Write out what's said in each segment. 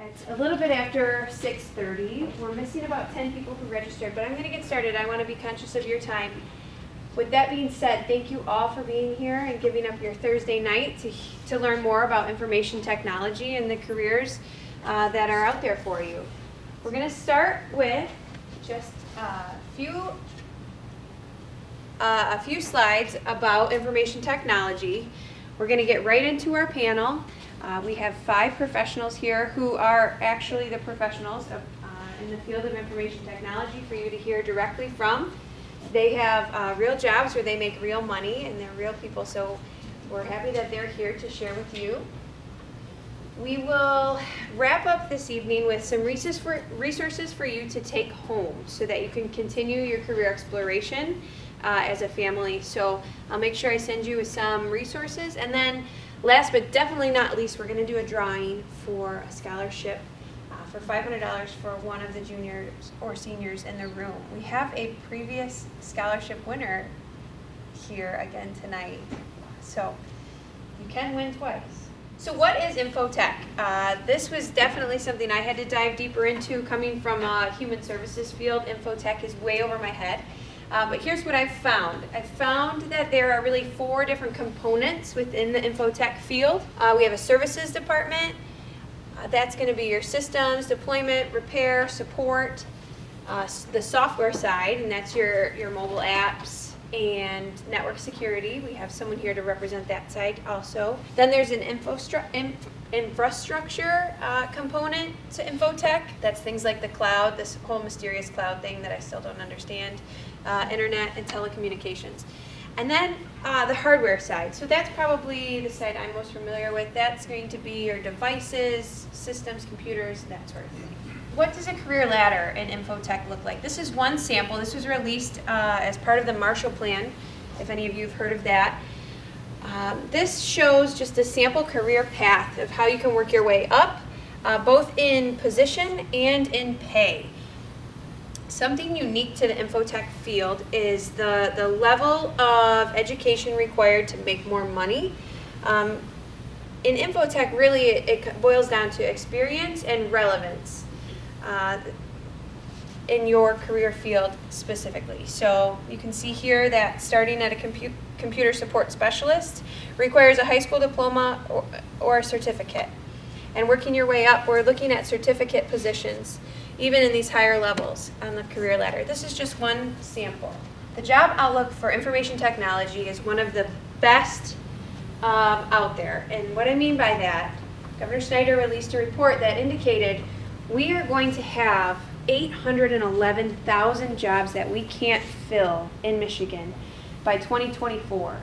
It's a little bit after 6:30. We're missing about 10 people who registered, but I'm going to get started. I want to be conscious of your time. With that being said, thank you all for being here and giving up your Thursday night to learn more about information technology and the careers that are out there for you. We're going to start with just a few slides about information technology. We're going to get right into our panel. We have 5 professionals here who are actually the professionals in the field of information technology for you to hear directly from. They have real jobs where they make real money and they're real people, so we're happy that they're here to share with you. We will wrap up this evening with some resources for you to take home so that you can continue your career exploration as a family. So I'll make sure I send you with some resources, and then last but definitely not least, we're going to do a drawing for a scholarship for $500 for one of the juniors or seniors in the room. We have a previous scholarship winner here again tonight, so you can win twice. So what is infotech? This was definitely something I had to dive deeper into coming from a human services field. Infotech is way over my head. But here's what I've found. I've found that there are really 4 different components within the infotech field. We have a services department. That's going to be your systems, deployment, repair, support. The software side, and that's your mobile apps and network security. We have someone here to represent that side also. Then there's an infrastructure component to infotech. That's things like the cloud, this whole mysterious cloud thing that I still don't understand, internet and telecommunications. And then the hardware side. So that's probably the side I'm most familiar with. That's going to be your devices, systems, computers, that sort of thing. What does a career ladder in infotech look like? This is one sample. This was released as part of the Marshall Plan, if any of you have heard of that. This shows just a sample career path of how you can work your way up, both in position and in pay. Something unique to the infotech field is the level of education required to make more money. In infotech, really, it boils down to experience and relevance in your career field specifically. So you can see here that starting at a computer support specialist requires a high school diploma or a certificate. And working your way up, we're looking at certificate positions, even in these higher levels on the career ladder. This is just one sample. The job outlook for information technology is one of the best out there. And what I mean by that, Governor Snyder released a report that indicated we are going to have 811,000 jobs that we can't fill in Michigan by 2024.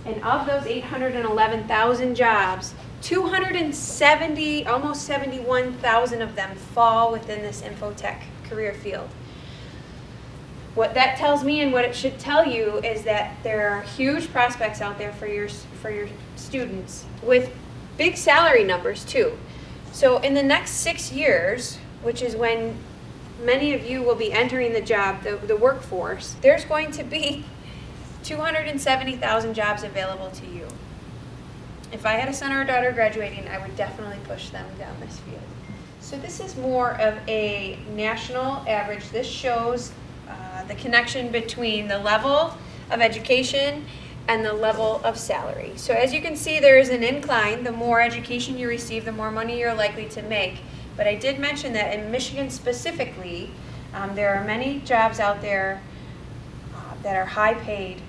And of those 811,000 jobs, 270, almost 71,000 of them fall within this infotech career field. What that tells me and what it should tell you is that there are huge prospects out there for your students with big salary numbers too. So in the next 6 years, which is when many of you will be entering the workforce, there's going to be 270,000 jobs available to you. If I had a son or a daughter graduating, I would definitely push them down this field. So this is more of a national average. This shows the connection between the level of education and the level of salary. So as you can see, there is an incline. The more education you receive, the more money you're likely to make. But I did mention that in Michigan specifically, there are many jobs out there that are high paid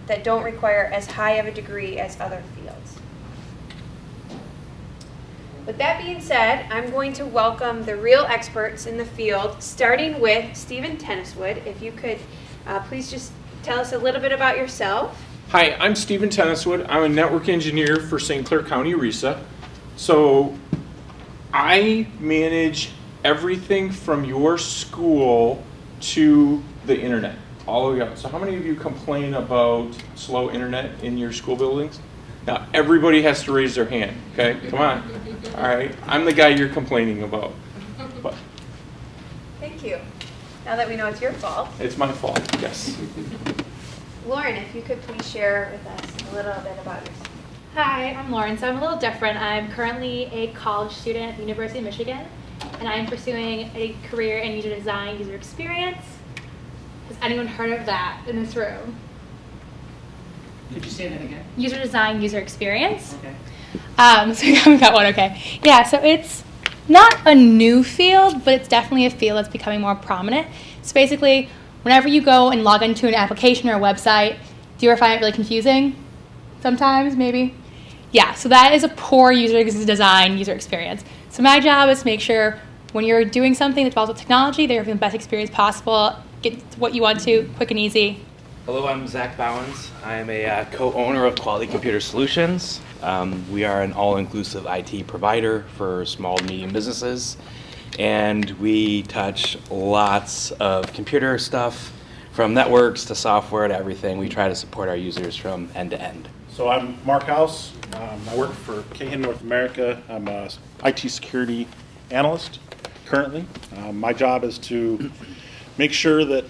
that don't require as high of a degree as other fields. With that being said, I'm going to welcome the real experts in the field, starting with Stephen Tenniswood. If you could please just tell us a little bit about yourself. Hi, I'm Stephen Tenniswood. I'm a network engineer for St. Clair County RESA. So I manage everything from your school to the internet, all the way up. So how many of you complain about slow internet in your school buildings? Now everybody has to raise their hand, okay? Come on. All right, I'm the guy you're complaining about. But Thank you. Now that we know it's your fault. it's my fault, yes. Lauren, if you could please share with us a little bit about yourself. Hi, I'm Lauren. So I'm a little different. I'm currently a college student at the University of Michigan, and I'm pursuing a career in user design, user experience. Has anyone heard of that in this room? Could you say that again? User design, user experience. Okay. So we got one, okay. Yeah, so it's not a new field, but it's definitely a field that's becoming more prominent. So basically, whenever you go and log into an application or a website, do you ever find it really confusing? Sometimes, maybe? Yeah, so that is a poor user design, user experience. So my job is to make sure when you're doing something that's involved with technology, that you're having the best experience possible, get what you want to, quick and easy. Hello, I'm Zach Bowens. I am a co-owner of Quality Computer Solutions. We are an all-inclusive IT provider for small and medium businesses, and we touch lots of computer stuff, from networks to software to everything. We try to support our users from end to end. So I'm Mark House. I work for Cahan North America. I'm a IT security analyst currently. My job is to make sure that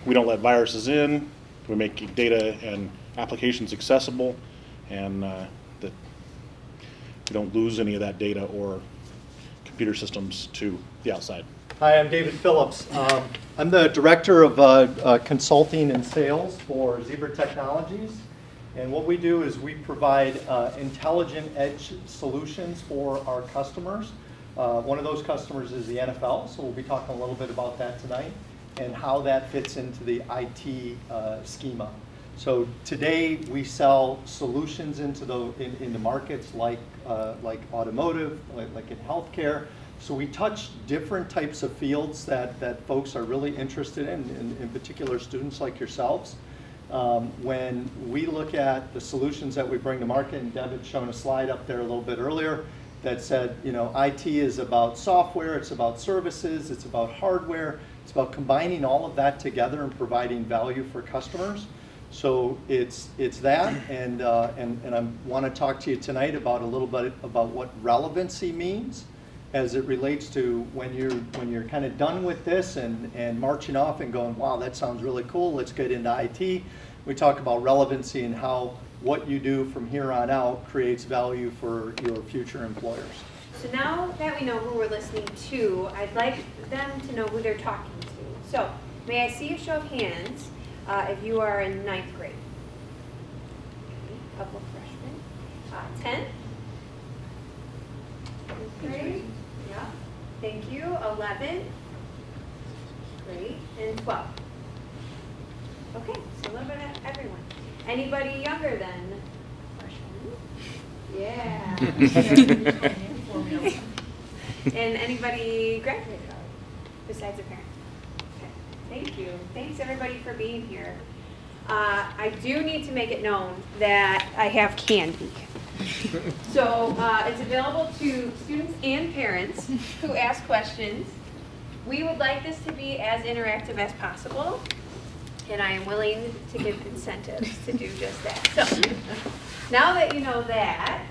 we don't let viruses in, we make data and applications accessible, and that we don't lose any of that data or computer systems to the outside. Hi, I'm David Phillips. I'm the Director of Consulting and Sales for Zebra Technologies. And what we do is we provide intelligent edge solutions for our customers. One of those customers is the NFL, so we'll be talking a little bit about that tonight and how that fits into the IT schema. So today we sell solutions into markets like automotive, like in healthcare. So we touch different types of fields that folks are really interested in particular students like yourselves. When we look at the solutions that we bring to market, and Deb had shown a slide up there a little bit earlier that said, you know, IT is about software, it's about services, it's about hardware, it's about combining all of that together and providing value for customers. So it's that, and I want to talk to you tonight about a little bit about what relevancy means as it relates to when you're kind of done with this and marching off and going, wow, that sounds really cool, let's get into IT. We talk about relevancy and how what you do from here on out creates value for your future employers. So now that we know who we're listening to, I'd like them to know who they're talking to. So may I see a show of hands if you are in 9th grade? Okay, a couple of freshmen. 10? 8th grade? Yeah. Thank you. 11? Great. And 12? Okay, so a little bit of everyone. Anybody younger than freshmen? Yeah. And anybody graduated already, besides their parents? Okay, thank you. Thanks everybody for being here. I do need to make it known that I have candy. So it's available to students and parents who ask questions. We would like this to be as interactive as possible, and I am willing to give incentives to do just that. So now that you know that,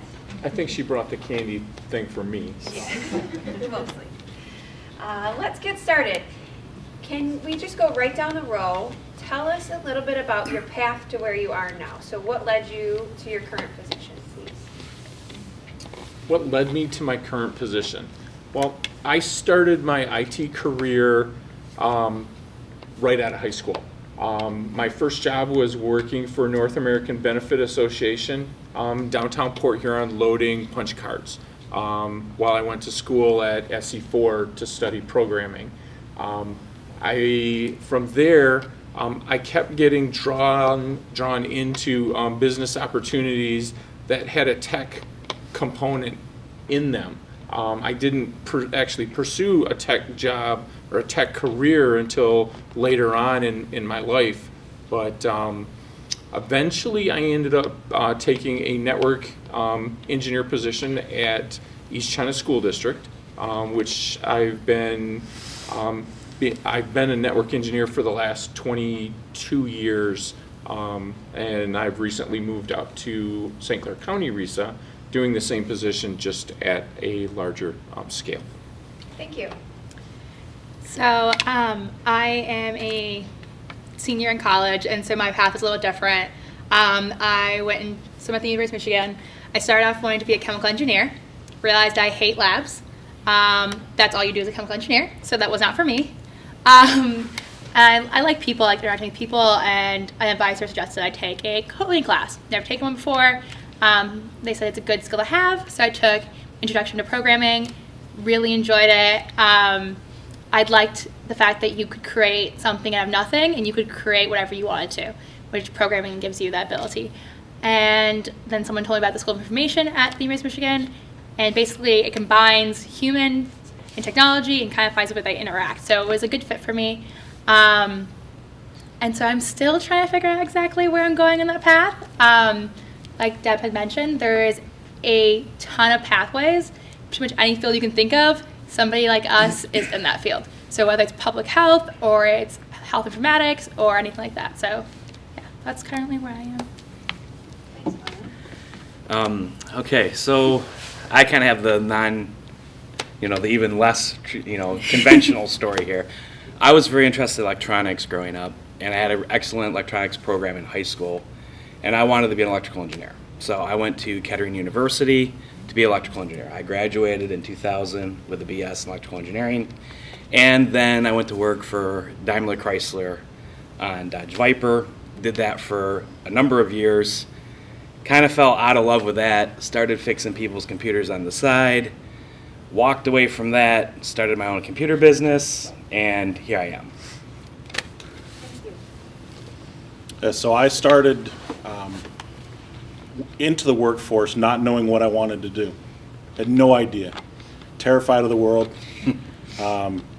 I think she brought the candy thing for me. yeah, mostly. Let's get started. Can we just go right down the row? Tell us a little bit about your path to where you are now. So what led you to your current position, please? What led me to my current position? Well, I started my IT career right out of high school. My first job was working for North American Benefit Association, downtown Port Huron, loading punch cards, while I went to school at SC4 to study programming. From there, I kept getting drawn into business opportunities that had a tech component in them. I didn't actually pursue a tech job or a tech career until later on in my life, but eventually I ended up taking a network engineer position at East China School District, which I've been a network engineer for the last 22 years, and I've recently moved up to St. Clair County RESA, doing the same position just at a larger scale. Thank you. So I am a senior in college, and so my path is a little different. I went and swam at the University of Michigan. I started off wanting to be a chemical engineer, realized I hate labs. That's all you do as a chemical engineer, so that was not for me. And I like people, I like interacting with people, and an advisor suggested I take a coding class. Never taken one before. They said it's a good skill to have, so I took Introduction to Programming, really enjoyed it. I liked the fact that you could create something out of nothing, and you could create whatever you wanted to, which programming gives you that ability. And then someone told me about the School of Information at the University of Michigan, and basically it combines human and technology and kind of finds a way they interact. So it was a good fit for me. And so I'm still trying to figure out exactly where I'm going in that path. Like Deb had mentioned, there is a ton of pathways. Pretty much any field you can think of, somebody like us is in that field. So whether it's public health or it's health informatics or anything like that. So yeah, that's currently where I am. Okay, so I kind of have the the even less, conventional story here. I was very interested in electronics growing up, and I had an excellent electronics program in high school, and I wanted to be an electrical engineer. So I went to Kettering University to be an electrical engineer. I graduated in 2000 with a BS in electrical engineering, and then I went to work for Daimler Chrysler on Dodge Viper, did that for a number of years, kind of fell out of love with that, started fixing people's computers on the side, walked away from that, started my own computer business, and here I am. So I started into the workforce not knowing what I wanted to do. Had no idea. Terrified of the world.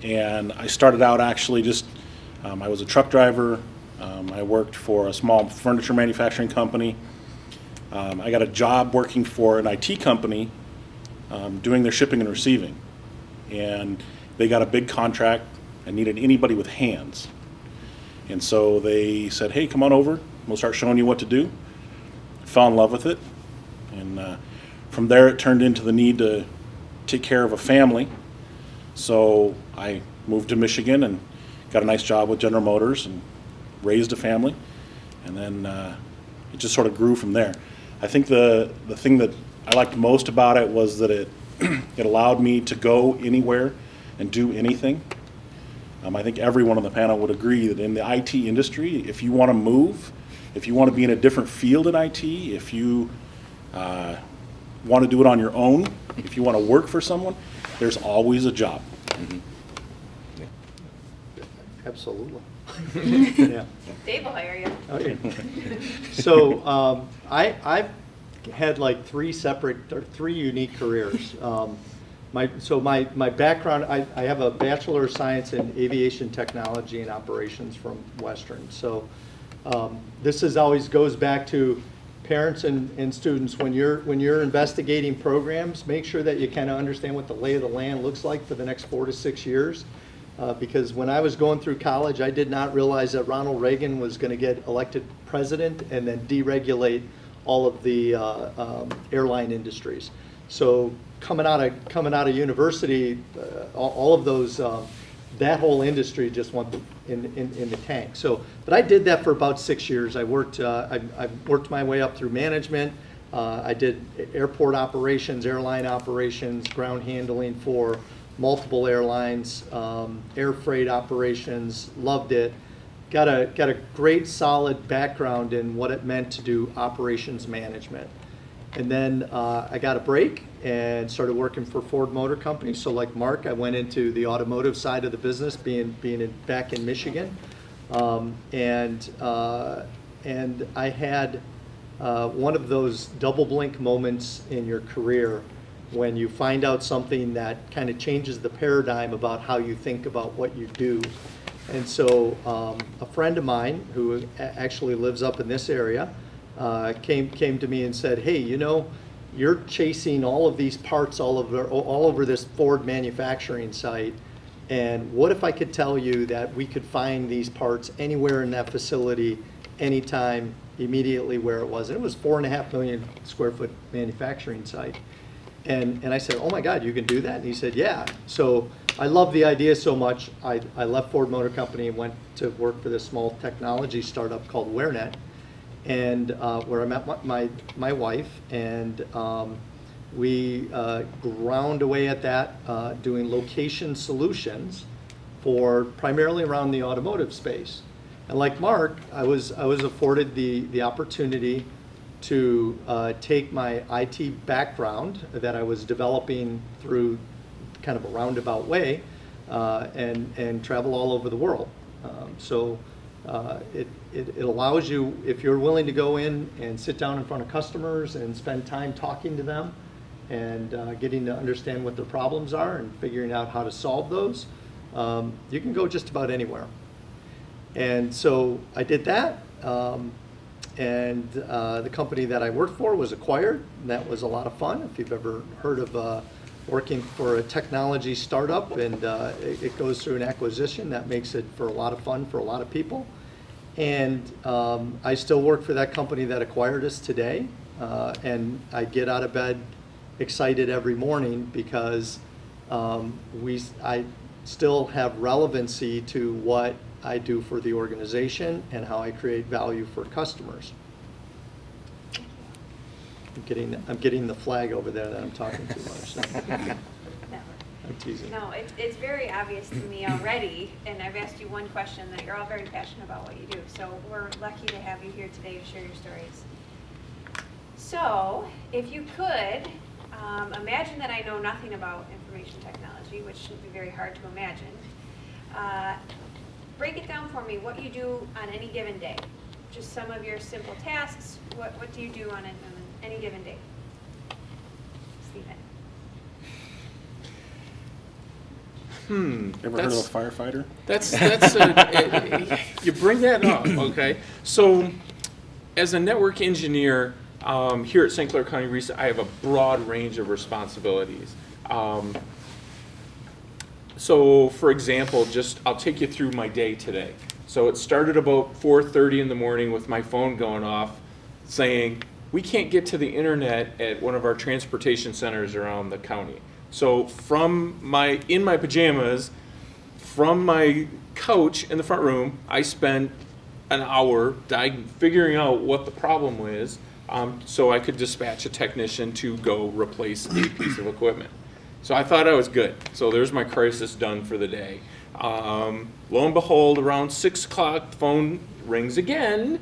And I started out actually just, I was a truck driver. I worked for a small furniture manufacturing company. I got a job working for an IT company doing their shipping and receiving. And they got a big contract and needed anybody with hands. And so they said, hey, come on over. We'll start showing you what to do. Fell in love with it. And from there it turned into the need to take care of a family. So I moved to Michigan and got a nice job with General Motors and raised a family. And then it just sort of grew from there. I think the thing that I liked most about it was that it allowed me to go anywhere and do anything. I think everyone on the panel would agree that in the IT industry, if you want to move, if you want to be in a different field in IT, if you want to do it on your own, if you want to work for someone, there's always a job. Mm-hmm. Absolutely. Yeah. Dave will hire you. Okay. So I've had like three unique careers. My background, I have a Bachelor of Science in Aviation Technology and Operations from Western. So this always goes back to parents and students. When you're investigating programs, make sure that you kind of understand what the lay of the land looks like for the next 4 to 6 years. Because when I was going through college, I did not realize that Ronald Reagan was going to get elected president and then deregulate all of the airline industries. So coming out of university, all of those, that whole industry just went in the tank. So, but I did that for about 6 years. I worked my way up through management. I did airport operations, airline operations, ground handling for multiple airlines, air freight operations. Loved it. Got a great solid background in what it meant to do operations management. And then I got a break and started working for Ford Motor Company. So like Mark, I went into the automotive side of the business, being back in Michigan. And I had one of those double blink moments in your career when you find out something that kind of changes the paradigm about how you think about what you do. And so a friend of mine who actually lives up in this area came to me and said, hey, you're chasing all of these parts all over this Ford manufacturing site, and what if I could tell you that we could find these parts anywhere in that facility, anytime, immediately where it was. And it was 4.5 million square foot manufacturing site. And I said, oh my God, you can do that? And he said, yeah. So I loved the idea so much, I left Ford Motor Company and went to work for this small technology startup called WareNet. and where I met my wife, and we ground away at that, doing location solutions for primarily around the automotive space. And like Mark, I was afforded the opportunity to take my IT background that I was developing through kind of a roundabout way, and travel all over the world. So it allows you, if you're willing to go in and sit down in front of customers and spend time talking to them and getting to understand what their problems are and figuring out how to solve those, you can go just about anywhere. And so I did that, and the company that I worked for was acquired, and that was a lot of fun. If you've ever heard of working for a technology startup and it goes through an acquisition, that makes it for a lot of fun for a lot of people. And I still work for that company that acquired us today, and I get out of bed excited every morning because I still have relevancy to what I do for the organization and how I create value for customers. I'm getting the flag over there that I'm talking too much. So. I'm teasing. No, it's very obvious to me already, and I've asked you one question that you're all very passionate about what you do. So we're lucky to have you here today to share your stories. So if you could, imagine that I know nothing about information technology, which should be very hard to imagine. Break it down for me, what you do on any given day. Just some of your simple tasks. What do you do on any given day? Stephen. Ever heard of a firefighter? You bring that up, okay? So, as a network engineer here at St. Clair County RESA, I have a broad range of responsibilities. So, for example, I'll take you through my day today. So it started about 4:30 in the morning with my phone going off saying, we can't get to the internet at one of our transportation centers around the county. So in my pajamas, from my couch in the front room, I spent an hour figuring out what the problem was, so I could dispatch a technician to go replace a piece of equipment. So I thought I was good. So there's my crisis done for the day. Lo and behold, around 6 o'clock, the phone rings again,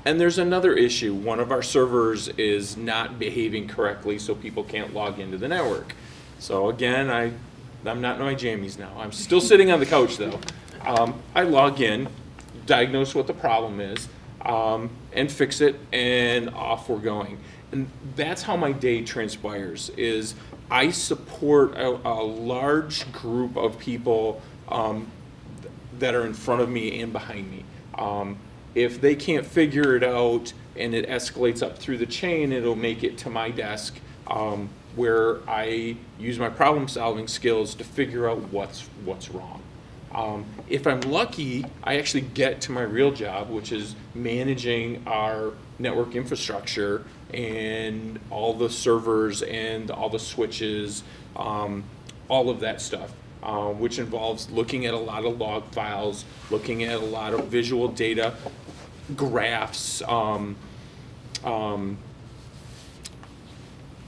and there's another issue. One of our servers is not behaving correctly, so people can't log into the network. So again, I'm not in my jammies now. I'm still sitting on the couch though. I log in, diagnose what the problem is, and fix it, and off we're going. And that's how my day transpires, is I support a large group of people that are in front of me and behind me. If they can't figure it out and it escalates up through the chain, it'll make it to my desk, where I use my problem-solving skills to figure out what's wrong. If I'm lucky, I actually get to my real job, which is managing our network infrastructure and all the servers and all the switches, all of that stuff, which involves looking at a lot of log files, looking at a lot of visual data, graphs,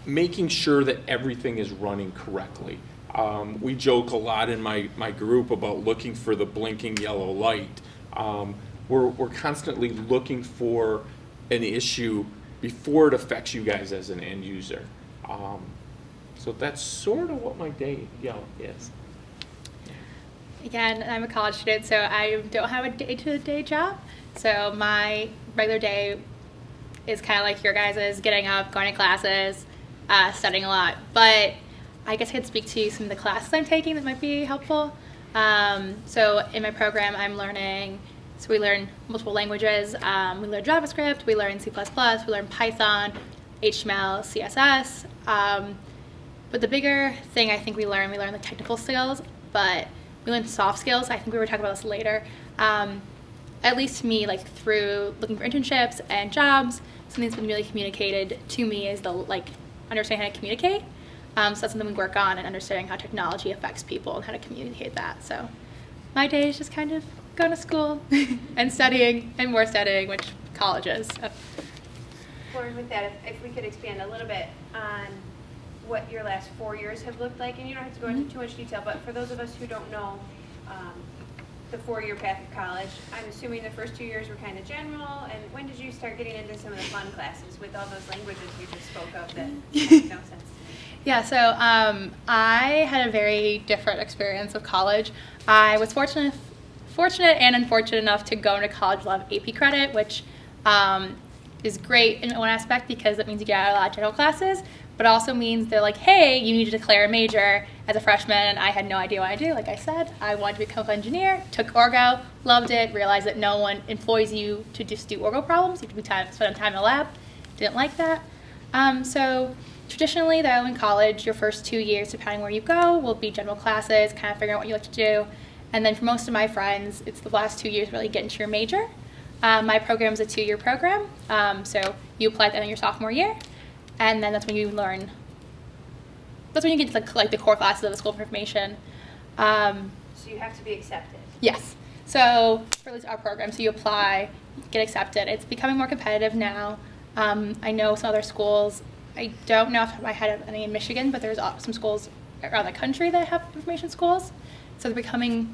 making sure that everything is running correctly. We joke a lot in my group about looking for the blinking yellow light. We're constantly looking for an issue before it affects you guys as an end user. So that's sort of what my day is. Again, I'm a college student, so I don't have a day-to-day job. So my regular day is kind of like your guys' getting up, going to classes, studying a lot. But I guess I could speak to some of the classes I'm taking that might be helpful. So in my program, I'm learning, so we learn multiple languages. We learn JavaScript, we learn C++, we learn Python, HTML, CSS. But the bigger thing I think we learn the technical skills, but we learn soft skills. I think we were talking about this later. At least to me, like through looking for internships and jobs, something that's been really communicated to me is understanding how to communicate. So that's something we work on, and understanding how technology affects people and how to communicate that. So my day is just kind of going to school and studying and more studying, which college is. So. Lauren, with that, if we could expand a little bit on what your last 4 years have looked like, and you don't have to go into too much detail, but for those of us who don't know the 4-year path of college, I'm assuming the first 2 years were kind of general, and when did you start getting into some of the fun classes with all those languages you just spoke of that make no sense? Yeah, so I had a very different experience with college. I was fortunate and unfortunate enough to go into college with a lot of AP credit, which is great in one aspect because it means you get out a lot of general classes, but also means they're like, hey, you need to declare a major as a freshman, and I had no idea what I do. Like I said, I wanted to become an engineer, took Orgo, loved it, realized that no one employs you to just do Orgo problems. You have to spend time in the lab. Didn't like that. So traditionally, though, in college, your first 2 years, depending where you go, will be general classes, kind of figuring out what you like to do. And then for most of my friends, it's the last 2 years really get into your major. My program is a 2-year program, so you apply at the end of your sophomore year, and then that's when you learn. That's when you get to like the core classes of the School of Information. So you have to be accepted. Yes. So for at least our program, so you apply, get accepted. It's becoming more competitive now. I know some other schools. I don't know if I had any in Michigan, but there's some schools around the country that have information schools. So they're becoming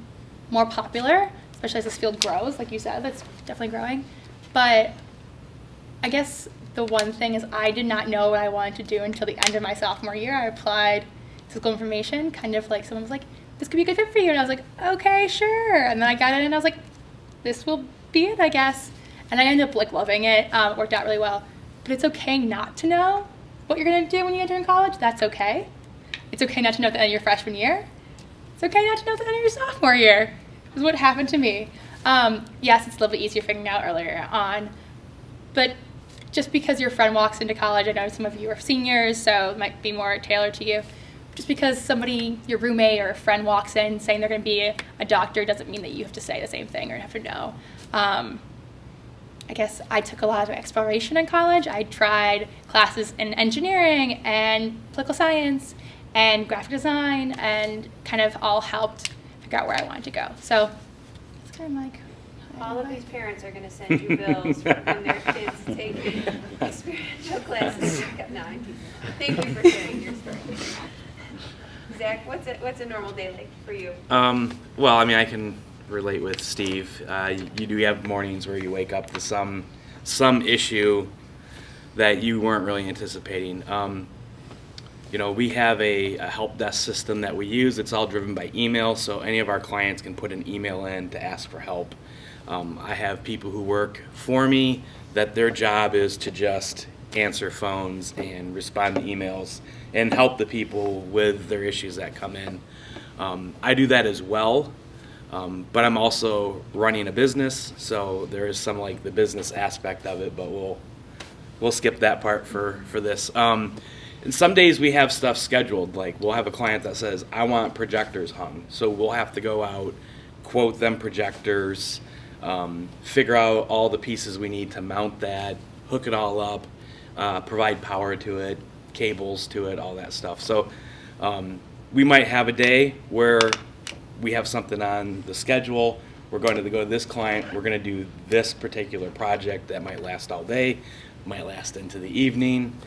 more popular, especially as this field grows. Like you said, that's definitely growing. But I guess the one thing is I did not know what I wanted to do until the end of my sophomore year. I applied to School of Information, kind of like someone was like, this could be a good fit for you. And I was like, okay, sure. And then I got in and I was like, this will be it, I guess. And I ended up like loving it. It worked out really well. But it's okay not to know what you're going to do when you enter in college. That's okay. It's okay not to know at the end of your freshman year. It's okay not to know at the end of your sophomore year. This is what happened to me. Yes, it's a little bit easier figuring out earlier on. But just because your friend walks into college, I know some of you are seniors, so it might be more tailored to you. Just because somebody, your roommate or a friend walks in saying they're going to be a doctor doesn't mean that you have to say the same thing or have to know. I guess I took a lot of exploration in college. I tried classes in engineering and political science and graphic design, and kind of all helped figure out where I wanted to go. So it's kind of like all of these parents are going to send you bills for when their kids take experiential classes. No, I'm teasing. Thank you for sharing your story. Zach, what's a normal day like for you? Well, I mean, I can relate with Steve. You do have mornings where you wake up to some issue that you weren't really anticipating. You know, we have a help desk system that we use. It's all driven by email, so any of our clients can put an email in to ask for help. I have people who work for me that their job is to just answer phones and respond to emails and help the people with their issues that come in. I do that as well, but I'm also running a business, so there is some like the business aspect of it, but we'll skip that part for this. And some days we have stuff scheduled, like we'll have a client that says, I want projectors hung. So we'll have to go out, quote them projectors, figure out all the pieces we need to mount that, hook it all up, provide power to it, cables to it, all that stuff. So we might have a day where we have something on the schedule. We're going to go to this client. We're going to do this particular project that might last all day, might last into the evening.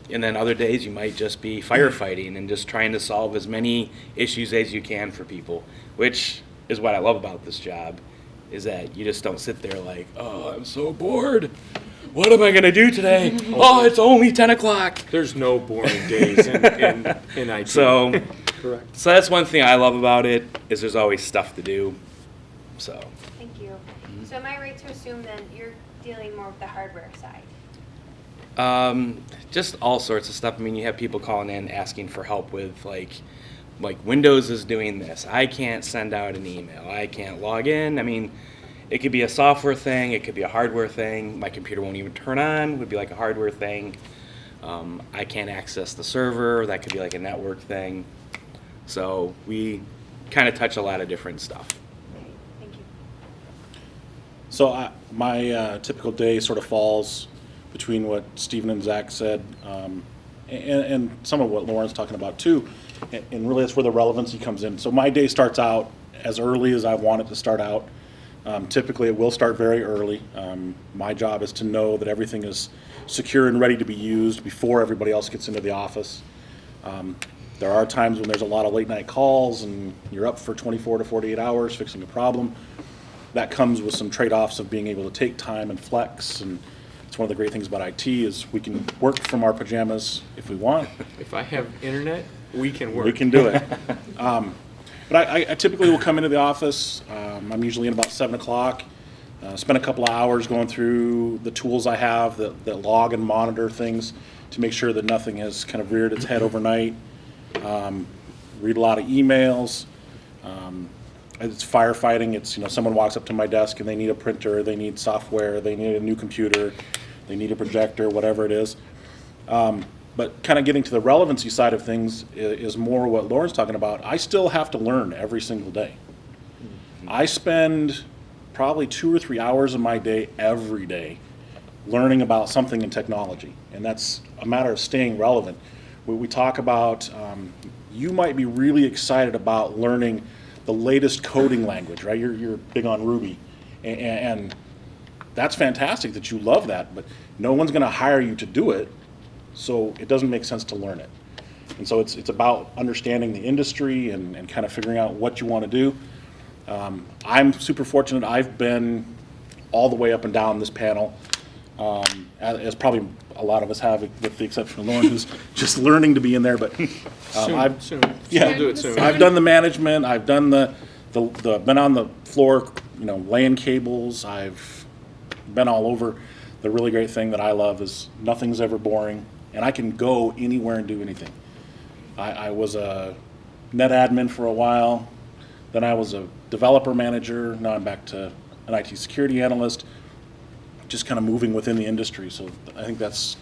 And then other days you might just be firefighting and just trying to solve as many issues as you can for people, which is what I love about this job, is that you just don't sit there like, oh, I'm so bored. What am I going to do today? Oh, it's only 10 o'clock. There's no boring days in IT. So, Correct. so that's one thing I love about it, is there's always stuff to do. So. Thank you. So am I right to assume then you're dealing more with the hardware side? Just all sorts of stuff. I mean, you have people calling in asking for help with like Windows is doing this. I can't send out an email. I can't log in. I mean, it could be a software thing. It could be a hardware thing. My computer won't even turn on. Would be like a hardware thing. I can't access the server. That could be like a network thing. So we kind of touch a lot of different stuff. Okay, thank you. So my typical day sort of falls between what Stephen and Zach said, and some of what Lauren's talking about too, and really that's where the relevancy comes in. So my day starts out as early as I want it to start out. Typically, it will start very early. My job is to know that everything is secure and ready to be used before everybody else gets into the office. There are times when there's a lot of late night calls and you're up for 24 to 48 hours fixing a problem. That comes with some trade-offs of being able to take time and flex, and it's one of the great things about IT is we can work from our pajamas if we want. If I have internet, we can work. We can do it. But I typically will come into the office. I'm usually in about 7 o'clock. Spend a couple of hours going through the tools I have that log and monitor things to make sure that nothing has kind of reared its head overnight. Read a lot of emails. It's firefighting. It's, someone walks up to my desk and they need a printer, they need software, they need a new computer, they need a projector, whatever it is. But kind of getting to the relevancy side of things is more what Lauren's talking about. I still have to learn every single day. I spend probably 2 or 3 hours of my day every day learning about something in technology, and that's a matter of staying relevant. We talk about, you might be really excited about learning the latest coding language, right? You're big on Ruby, and that's fantastic that you love that, but no one's going to hire you to do it, so it doesn't make sense to learn it. And so it's about understanding the industry and kind of figuring out what you want to do. I'm super fortunate. I've been all the way up and down this panel, as probably a lot of us have, with the exception of Lauren, who's just learning to be in there. But Soon. yeah, We'll do it soon. I've done the management. I've done the been on the floor, laying cables. I've been all over. The really great thing that I love is nothing's ever boring, and I can go anywhere and do anything. I was a net admin for a while. Then I was a developer manager. Now I'm back to an IT security analyst. Just kind of moving within the industry. So I think that's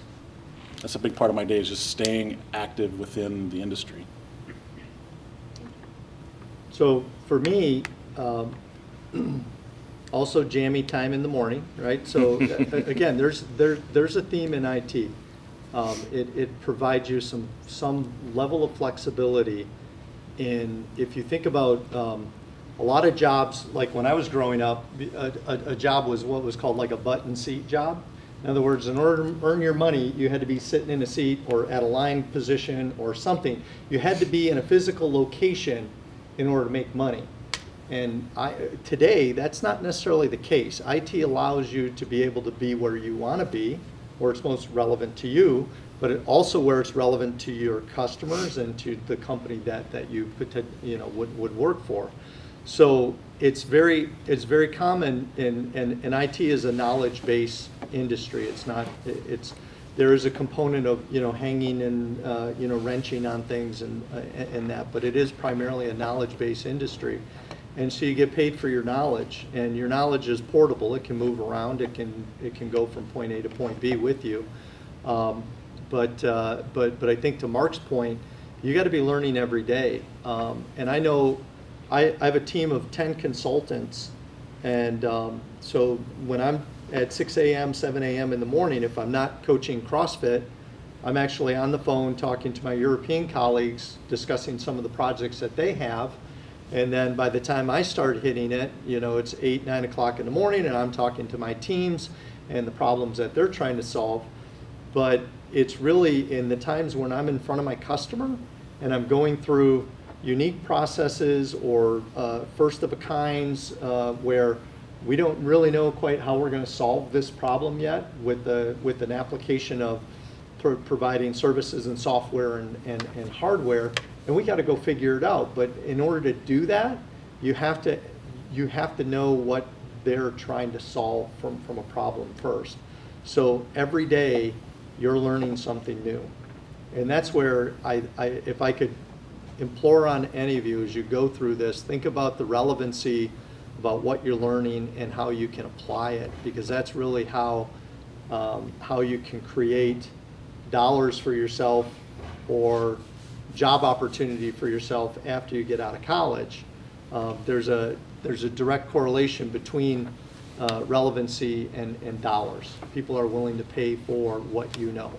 a big part of my day, is just staying active within the industry. So for me, also jammy time in the morning, right? So again, there's a theme in IT. It provides you some level of flexibility in, if you think about a lot of jobs, like when I was growing up, a job was what was called like a button seat job. In other words, in order to earn your money, you had to be sitting in a seat or at a line position or something. You had to be in a physical location in order to make money. And today, that's not necessarily the case. IT allows you to be able to be where you want to be, where it's most relevant to you, but it also where it's relevant to your customers and to the company that you would work for. So it's very common, and IT is a knowledge-based industry. There is a component of hanging and wrenching on things and that, but it is primarily a knowledge-based industry. And so you get paid for your knowledge, and your knowledge is portable. It can move around. It can go from point A to point B with you. But I think to Mark's point, you got to be learning every day. And I know I have a team of 10 consultants, and so when I'm at 6 a.m., 7 a.m. in the morning, if I'm not coaching CrossFit, I'm actually on the phone talking to my European colleagues, discussing some of the projects that they have. And then by the time I start hitting it, it's 8, 9 o'clock in the morning, and I'm talking to my teams and the problems that they're trying to solve. But it's really in the times when I'm in front of my customer and I'm going through unique processes or first of a kinds where we don't really know quite how we're going to solve this problem yet with an application of providing services and software and hardware, and we got to go figure it out. But in order to do that, you have to know what they're trying to solve from a problem first. So every day you're learning something new, and that's where if I could implore on any of you as you go through this, think about the relevancy about what you're learning and how you can apply it, because that's really how you can create dollars for yourself or job opportunity for yourself after you get out of college. There's a direct correlation between relevancy and dollars. People are willing to pay for what you know.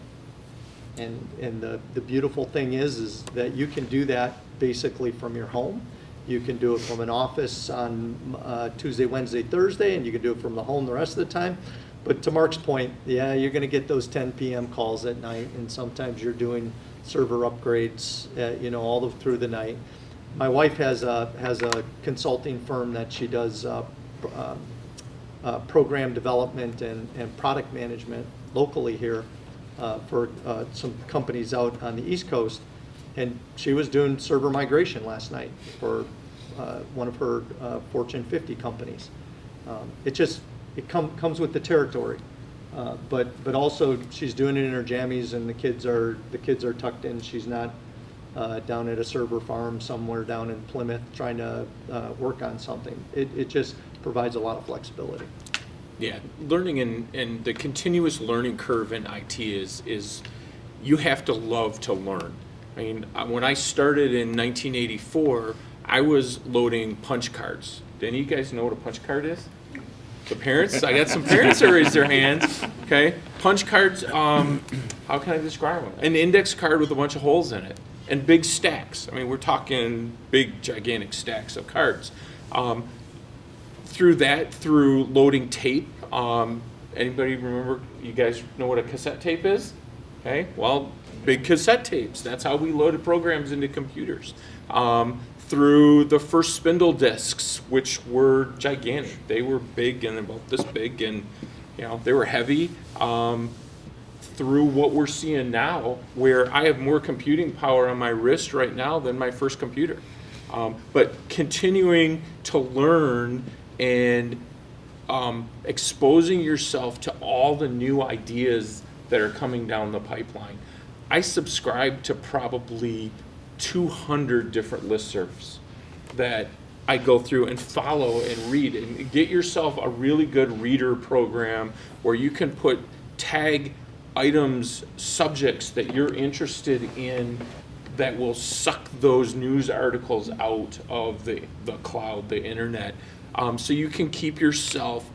And the beautiful thing is that you can do that basically from your home. You can do it from an office on Tuesday, Wednesday, Thursday, and you can do it from the home the rest of the time. But to Mark's point, yeah, you're going to get those 10 p.m. calls at night, and sometimes you're doing server upgrades, all through the night. My wife has a consulting firm that she does program development and product management locally here for some companies out on the East Coast. And she was doing server migration last night for one of her Fortune 50 companies. It comes with the territory, but also she's doing it in her jammies, and the kids are tucked in. She's not down at a server farm somewhere down in Plymouth trying to work on something. It just provides a lot of flexibility. Yeah, learning and the continuous learning curve in IT is you have to love to learn. I mean, when I started in 1984, I was loading punch cards. Do any of you guys know what a punch card is? The parents? I got some parents that raised their hands. Okay, punch cards. How can I describe them? An index card with a bunch of holes in it and big stacks. I mean, we're talking big, gigantic stacks of cards. Through loading tape. Anybody remember? You guys know what a cassette tape is? Okay, well, big cassette tapes. That's how we loaded programs into computers. Through the first spindle discs, which were gigantic. They were big and about this big, and they were heavy. Through what we're seeing now, where I have more computing power on my wrist right now than my first computer. But continuing to learn and exposing yourself to all the new ideas that are coming down the pipeline. I subscribe to probably 200 different listservs that I go through and follow and read, and get yourself a really good reader program where you can tag items, subjects that you're interested in that will suck those news articles out of the cloud, the internet, so you can keep yourself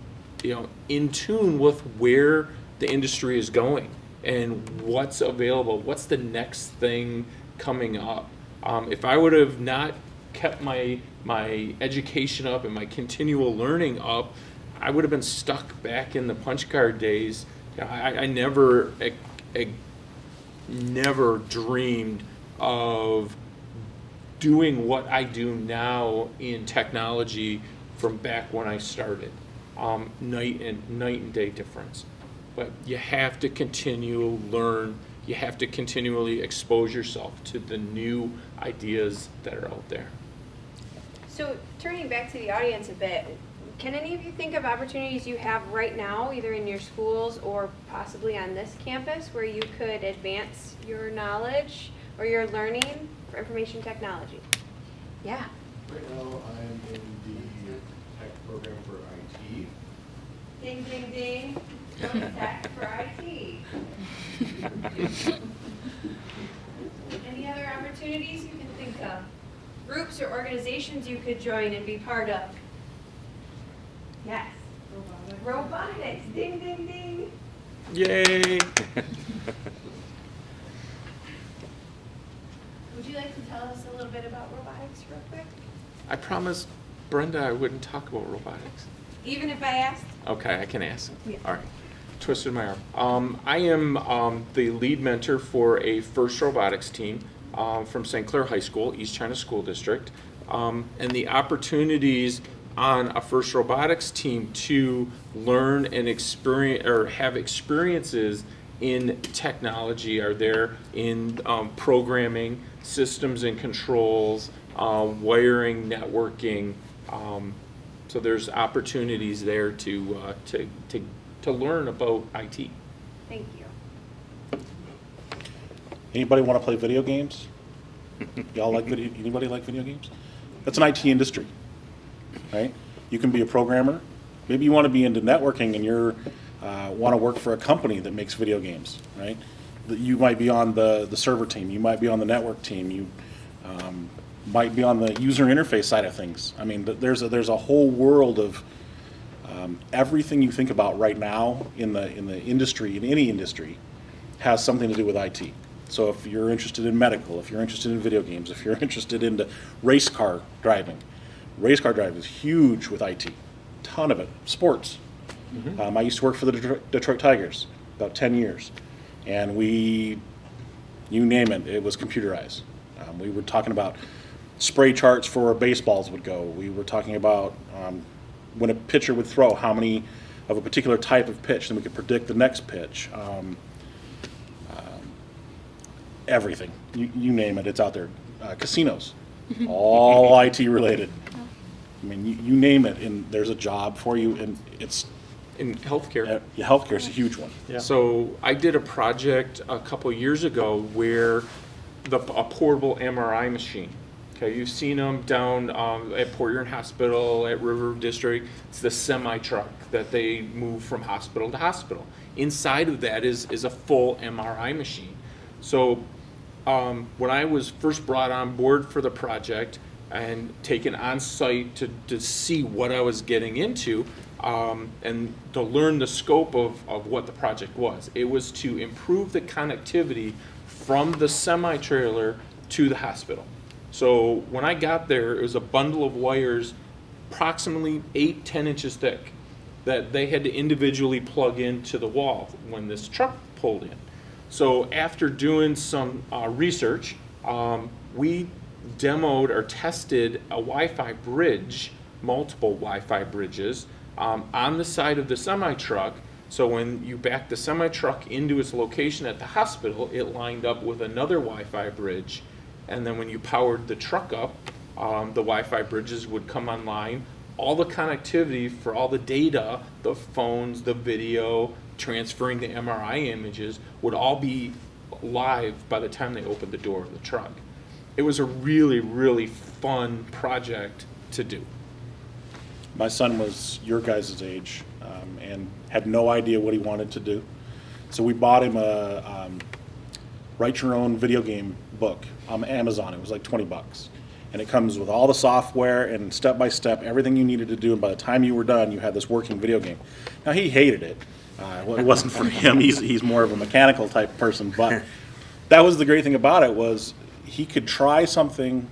in tune with where the industry is going and what's available, what's the next thing coming up. If I would have not kept my education up and my continual learning up, I would have been stuck back in the punch card days. I never dreamed of doing what I do now in technology from back when I started. Night and day difference. But you have to continue to learn. You have to continually expose yourself to the new ideas that are out there. So turning back to the audience a bit, can any of you think of opportunities you have right now, either in your schools or possibly on this campus, where you could advance your knowledge or your learning for information technology? Yeah. Right now, I'm in the tech program for IT. Ding, ding, ding. Go tech for IT. Any other opportunities you can think of? Groups or organizations you could join and be part of? Yes. Robotics. Ding, ding, ding. Yay! Would you like to tell us a little bit about robotics real quick? I promised Brenda I wouldn't talk about robotics. Even if I asked? Okay, I can ask. Yeah. All right. Twisted my arm. I am the lead mentor for a FIRST robotics team from St. Clair High School, East China School District. And the opportunities on a FIRST robotics team to learn and experience or have experiences in technology are there in programming, systems and controls, wiring, networking. So there's opportunities there to learn about IT. Thank you. Anybody want to play video games? Y'all like anybody like video games? That's an IT industry, right? You can be a programmer. Maybe you want to be into networking and you're want to work for a company that makes video games, right? You might be on the server team. You might be on the network team. You might be on the user interface side of things. I mean, there's a whole world of everything you think about right now in the industry, in any industry, has something to do with IT. So if you're interested in medical, if you're interested in video games, if you're interested in race car driving is huge with IT. Ton of it. Sports. I used to work for the Detroit Tigers about 10 years, and you name it, it was computerized. We were talking about spray charts for where baseballs would go. We were talking about when a pitcher would throw, how many of a particular type of pitch, then we could predict the next pitch. Everything, you name it, it's out there. Casinos, all IT related. I mean, you name it, and there's a job for you, and it's In healthcare. healthcare is a huge one. Yeah. So I did a project a couple years ago where a portable MRI machine. Okay, you've seen them down at Port Huron Hospital, at River District. It's the semi-truck that they move from hospital to hospital. Inside of that is a full MRI machine. So when I was first brought on board for the project and taken on site to see what I was getting into, and to learn the scope of what the project was. It was to improve the connectivity from the semi-trailer to the hospital. So when I got there, it was a bundle of wires approximately 10 inches thick that they had to individually plug into the wall when this truck pulled in. So after doing some research, we demoed or tested a Wi-Fi bridge, multiple Wi-Fi bridges, on the side of the semi-truck. So when you back the semi-truck into its location at the hospital, it lined up with another Wi-Fi bridge. And then when you powered the truck up, the Wi-Fi bridges would come online. All the connectivity for all the data, the phones, the video, transferring the MRI images would all be live by the time they opened the door of the truck. It was a really, really fun project to do. My son was your guys' age and had no idea what he wanted to do. So we bought him a write your own video game book on Amazon. It was like $20. And it comes with all the software and step by step, everything you needed to do. And by the time you were done, you had this working video game. Now he hated it. Well, it wasn't for him. He's more of a mechanical type person. But that was the great thing about it, was he could try something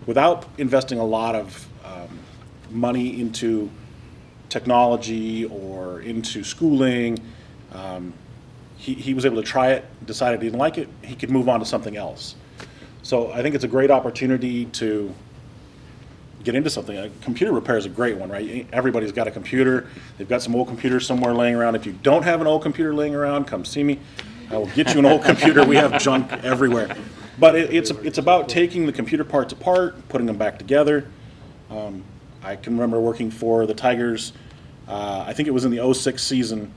without investing a lot of money into technology or into schooling. He was able to try it, decided he didn't like it, he could move on to something else. So I think it's a great opportunity to get into something. Computer repair is a great one, right? Everybody's got a computer. They've got some old computers somewhere laying around. If you don't have an old computer laying around, come see me. I will get you an old computer. We have junk everywhere. But it's about taking the computer parts apart, putting them back together. I can remember working for the Tigers. I think it was in the 06 season.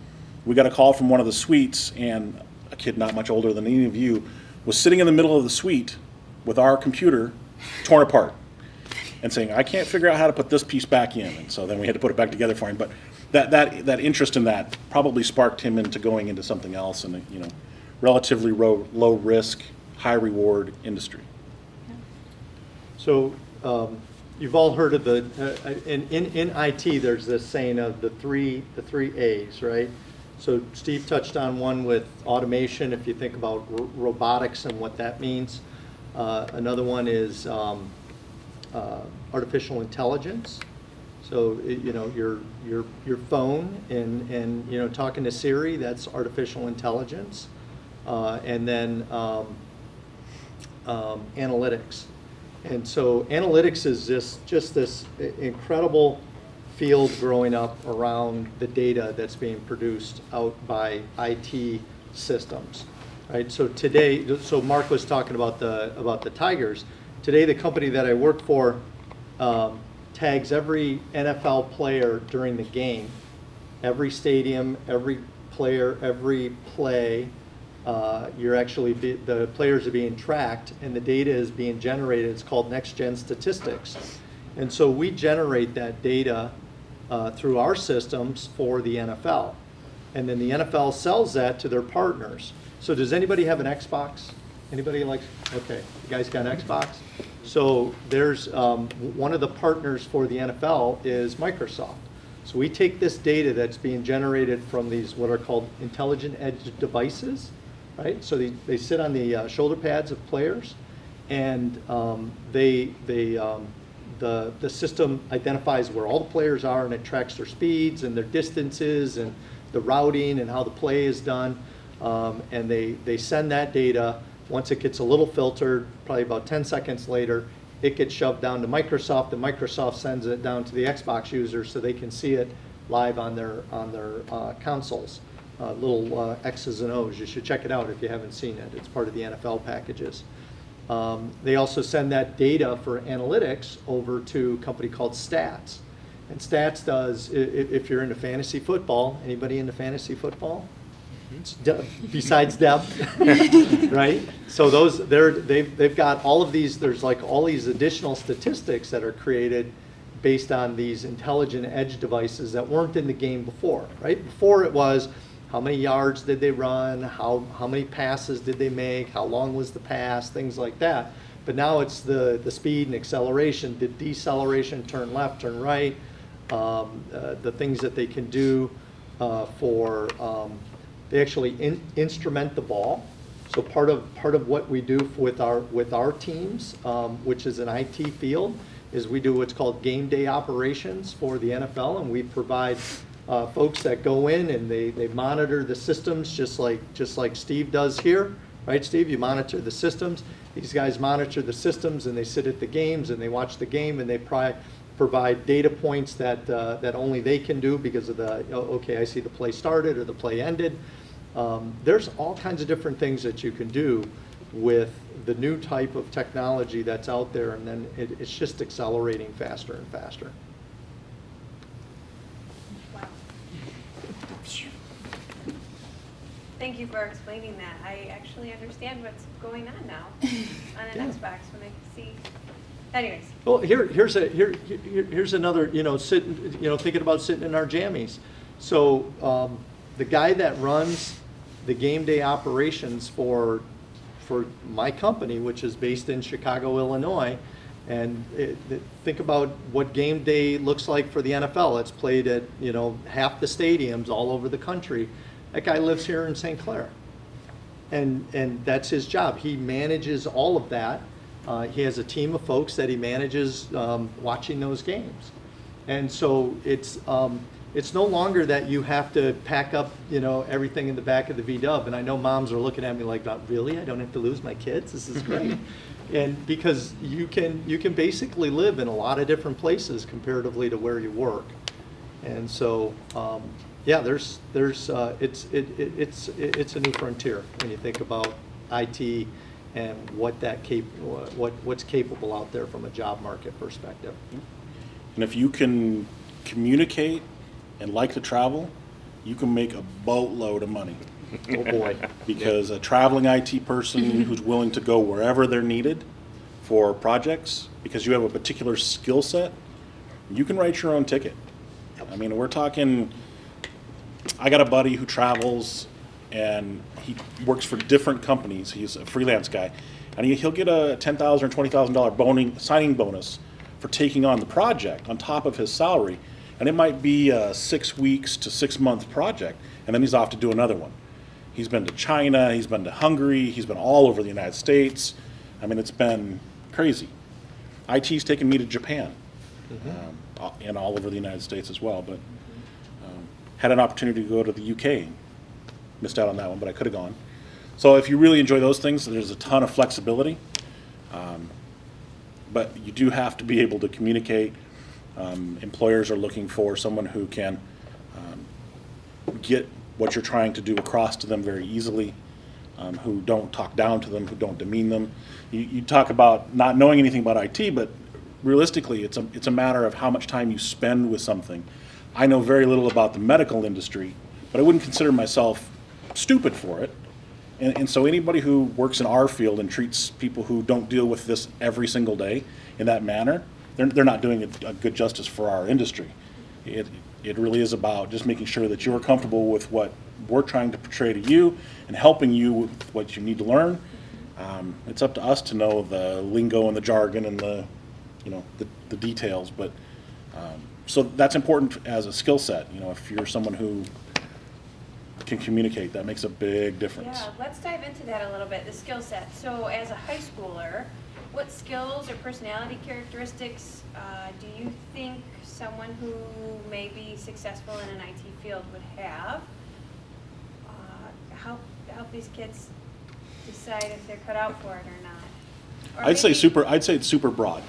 We got a call from one of the suites, and a kid not much older than any of you was sitting in the middle of the suite with our computer torn apart and saying, I can't figure out how to put this piece back in. And so then we had to put it back together for him. But that interest in that probably sparked him into going into something else in a relatively low risk, high reward industry. So you've all heard of in IT, there's this saying of the three A's, right? So Steve touched on one with automation, if you think about robotics and what that means. Another one is artificial intelligence. So your phone and talking to Siri, that's artificial intelligence. And then analytics. And so analytics is just this incredible field growing up around the data that's being produced out by IT systems, right? So today, Mark was talking about the Tigers. Today, the company that I work for tags every NFL player during the game, every stadium, every player, every play. The players are being tracked, and the data is being generated. It's called next-gen statistics. And so we generate that data through our systems for the NFL. And then the NFL sells that to their partners. So does anybody have an Xbox? Anybody like, okay, you guys got an Xbox? So there's one of the partners for the NFL is Microsoft. So we take this data that's being generated from these what are called intelligent edge devices, right? So they sit on the shoulder pads of players, and the system identifies where all the players are, and it tracks their speeds and their distances and the routing and how the play is done. And they send that data. Once it gets a little filtered, probably about 10 seconds later, it gets shoved down to Microsoft, and Microsoft sends it down to the Xbox users so they can see it live on their consoles. Little X's and O's. You should check it out if you haven't seen it. It's part of the NFL packages. They also send that data for analytics over to a company called Stats. And Stats does, if you're into fantasy football, anybody into fantasy football? Besides Deb, right? So they've got all of these, there's like all these additional statistics that are created based on these intelligent edge devices that weren't in the game before, right? Before it was, how many yards did they run? How many passes did they make? How long was the pass? Things like that. But now it's the speed and acceleration. Did deceleration turn left, turn right? The things that they can do they actually instrument the ball. So part of what we do with our teams, which is an IT field, is we do what's called game day operations for the NFL, and we provide folks that go in and they monitor the systems just like Steve does here, right? Steve, you monitor the systems. These guys monitor the systems, and they sit at the games and they watch the game, and they provide data points that only they can do because of okay, I see the play started or the play ended. There's all kinds of different things that you can do with the new type of technology that's out there, and then it's just accelerating faster and faster. Wow. Thank you for explaining that. I actually understand what's going on now on an Yeah. Xbox when I see. Anyways. Well, here's another, thinking about sitting in our jammies. So the guy that runs the game day operations for my company, which is based in Chicago, Illinois, and think about what game day looks like for the NFL. It's played at half the stadiums all over the country. That guy lives here in St. Clair, and that's his job. He manages all of that. He has a team of folks that he manages watching those games. And so it's no longer that you have to pack up everything in the back of the V-Dub. And I know moms are looking at me like, really? I don't have to lose my kids? This is great. And because you can basically live in a lot of different places comparatively to where you work. And so it's a new frontier when you think about IT and what's capable out there from a job market perspective. And if you can communicate and like to travel, you can make a boatload of money. Oh boy. Because a traveling IT person who's willing to go wherever they're needed for projects, because you have a particular skill set, you can write your own ticket. I mean, we're talking, I got a buddy who travels and he works for different companies. He's a freelance guy. And he'll get a $10,000 or $20,000 signing bonus for taking on the project on top of his salary. And it might be a 6 weeks to 6 month project. And then he's off to do another one. He's been to China, he's been to Hungary, he's been all over the United States. I mean, it's been crazy. IT's taken me to Japan, and all over the United States as well. But had an opportunity to go to the UK. Missed out on that one, but I could have gone. So if you really enjoy those things, there's a ton of flexibility. But you do have to be able to communicate. Employers are looking for someone who can get what you're trying to do across to them very easily, who don't talk down to them, who don't demean them. You talk about not knowing anything about IT, but realistically, it's a matter of how much time you spend with something. I know very little about the medical industry, but I wouldn't consider myself stupid for it. And so anybody who works in our field and treats people who don't deal with this every single day in that manner, they're not doing a good justice for our industry. It really is about just making sure that you're comfortable with what we're trying to portray to you and helping you with what you need to learn. It's up to us to know the lingo and the jargon and the details, but so that's important as a skill set. If you're someone who can communicate. That makes a big difference. Yeah, let's dive into that a little bit, the skill set. So as a high schooler, what skills or personality characteristics do you think someone who may be successful in an IT field would have? Help these kids decide if they're cut out for it or not. Or I'd say maybe- it's super broad.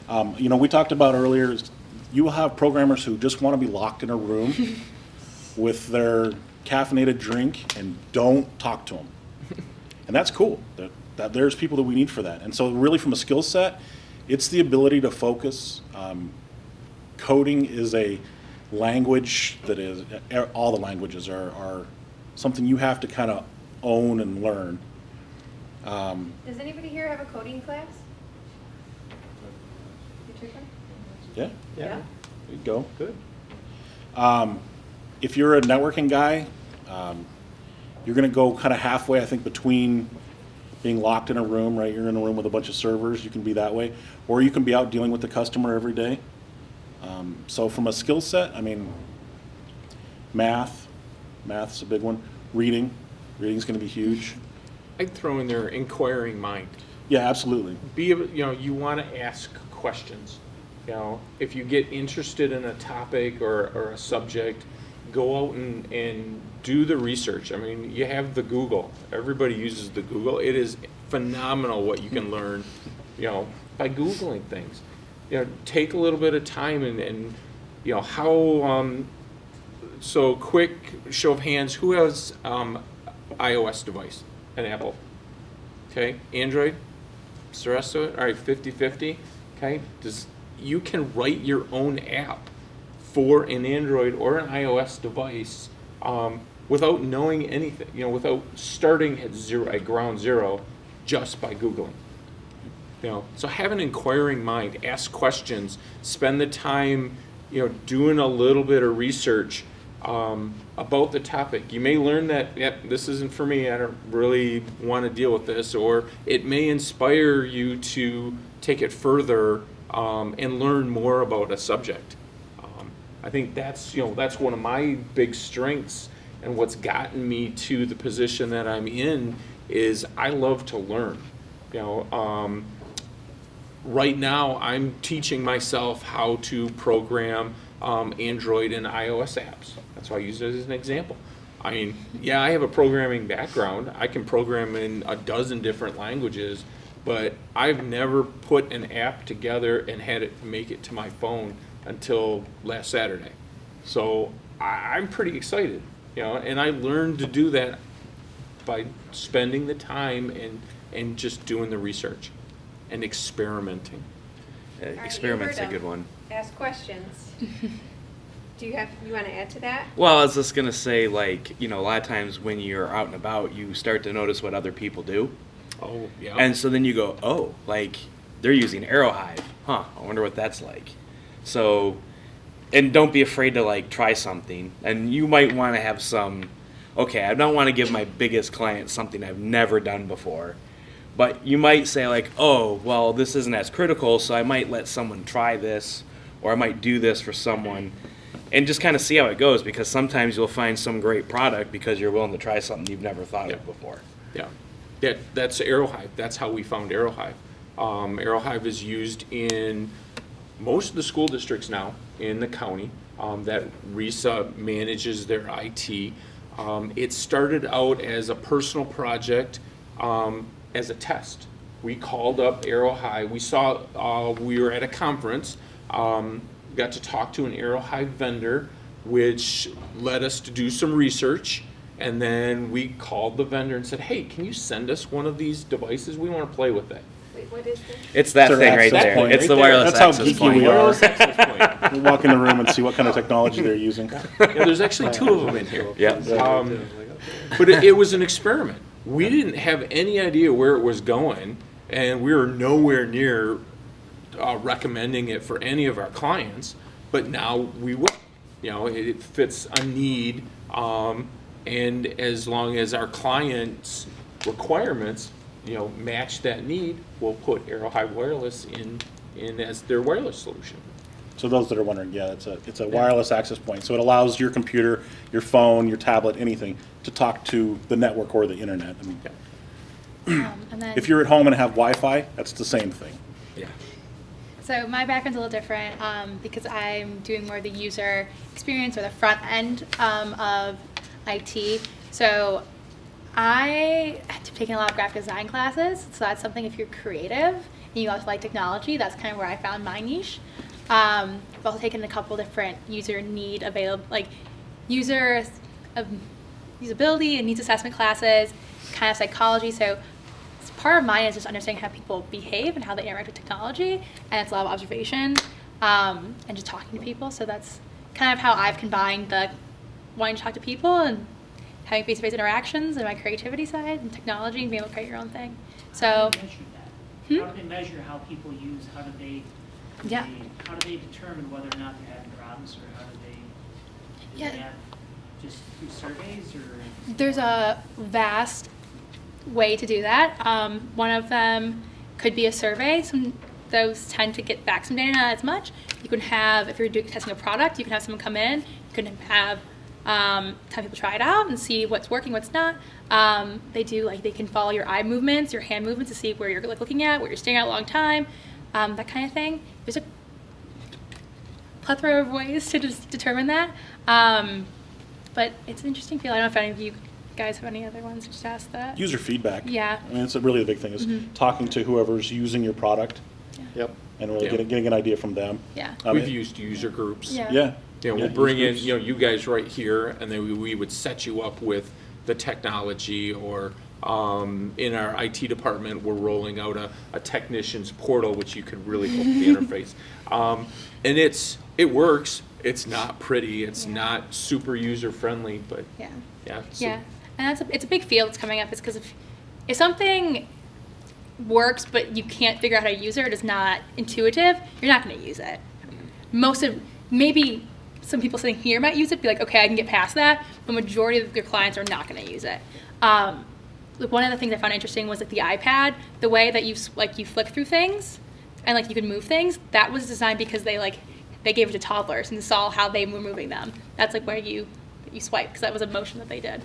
Okay. We talked about earlier, you will have programmers who just want to be locked in a room with their caffeinated drink and don't talk to them. And that's cool. That there's people that we need for that. And so really from a skill set, it's the ability to focus. Coding is a language that is, all the languages are something you have to kind of own and learn. Does anybody here have a coding class? You took one? Yeah, Yeah. there you go. Good. If you're a networking guy, you're going to go kind of halfway, I think, between being locked in a room, right? You're in a room with a bunch of servers. You can be that way. Or you can be out dealing with the customer every day. So from a skill set, math's a big one. Reading's going to be huge. I'd throw in there inquiring mind. Yeah, absolutely. You want to ask questions. If you get interested in a topic or a subject, go out and do the research. You have the Google. Everybody uses the Google. It is phenomenal what you can learn, by Googling things. Take a little bit of time and how. So quick show of hands, who has iOS device? An Apple. Okay, Android? The rest of it? All right, 50-50. Okay, you can write your own app for an Android or an iOS device without knowing anything, without starting at ground zero, just by Googling. So have an inquiring mind, ask questions, spend the time, doing a little bit of research about the topic. You may learn that, this isn't for me, I don't really want to deal with this, or it may inspire you to take it further and learn more about a subject. I think that's one of my big strengths, and what's gotten me to the position that I'm in is I love to learn. Right now I'm teaching myself how to program Android and iOS apps. That's why I use it as an example. I have a programming background. I can program in a dozen different languages, but I've never put an app together and had it make it to my phone until last Saturday. So I'm pretty excited, and I learned to do that by spending the time and just doing the research and experimenting. All right, Experiment's you a heard good him. one. Ask questions. You want to add to that? Well, I was just going to say, a lot of times when you're out and about, you start to notice what other people do. Oh, yeah. And so then you go, oh, they're using Arrowhive. I wonder what that's like. So, and don't be afraid to, try something. And you might want to have I don't want to give my biggest client something I've never done before. But you might say, this isn't as critical, so I might let someone try this, or I might do this for someone. And just kind of see how it goes, because sometimes you'll find some great product because you're willing to try something you've never thought of before. Yeah, that's Arrowhive. That's how we found Arrowhive. Arrowhive is used in most of the school districts now in the county that RESA manages their IT. It started out as a personal project as a test. We called up Arrowhive. We saw we were at a conference. Got to talk to an Arrowhive vendor, which led us to do some research, and then we called the vendor and said, hey, can you send us one of these devices? We want to play with it. Wait, what is this? It's that It's thing their right access there. point It's right the there. wireless That's how access geeky point. we are. Wireless access point. We walk in the room and see what kind of technology they're using. There's actually two of them in here. Yeah. But it was an experiment. We didn't have any idea where it was going, and we were nowhere near recommending it for any of our clients. But now we will. It fits a need, and as long as our clients' requirements, match that need, we'll put Arrowhive Wireless in as their wireless solution. So those that are wondering, yeah, it's a wireless access point. So it allows your computer, your phone, your tablet, anything to talk to the network or the internet. I mean, And then, if you're at home and have Wi-Fi, that's the same thing. Yeah. so my background's a little different because I'm doing more of the user experience or the front end of IT. So I have taken a lot of graphic design classes. So that's something if you're creative and you also like technology, that's kind of where I found my niche. I've also taken a couple different user need available, like user usability and needs assessment classes, kind of psychology. So part of mine is just understanding how people behave and how they interact with technology, and it's a lot of observation and just talking to people. So that's kind of how I've combined the wanting to talk to people and having face-to-face interactions and my creativity side and technology and being able to create your own thing. So How do they measure that? How do they measure how people use? How do they determine whether or not they're having problems, or how do they have just through surveys, or? there's a vast way to do that. One of them could be a survey. Some those tend to get back some data, not as much. You can have, if you're testing a product, you can have someone come in. You can have people try it out and see what's working, what's not. They can follow your eye movements, your hand movements to see where you're looking at, where you're staying at a long time, that kind of thing. There's a plethora of ways to just determine that. But it's an interesting field. I don't know if any of you guys have any other ones to just ask that. User feedback. Yeah. I mean, it's really the big thing is talking to whoever's using your product. Yep. And really Yeah. getting an idea from them. Yeah. We've used user groups. Yeah. Yeah. You know, Yeah, we'll bring in, user you know, you guys right here, and then we would set you up with the technology, or in our IT department, we're rolling out a technician's portal, which you could really hook the interface. And it works. It's not pretty. It's not super user friendly, but Yeah. yeah. So Yeah. And it's a big field that's coming up. It's because if something works but you can't figure out how to use it, or it is not intuitive, you're not going to use it. Maybe some people sitting here might use it, be like, okay, I can get past that, but majority of your clients are not going to use it. One of the things I found interesting was the iPad, the way that you flick through things and you can move things. That was designed because they gave it to toddlers and saw how they were moving them. That's where you swipe, because that was a motion that they did.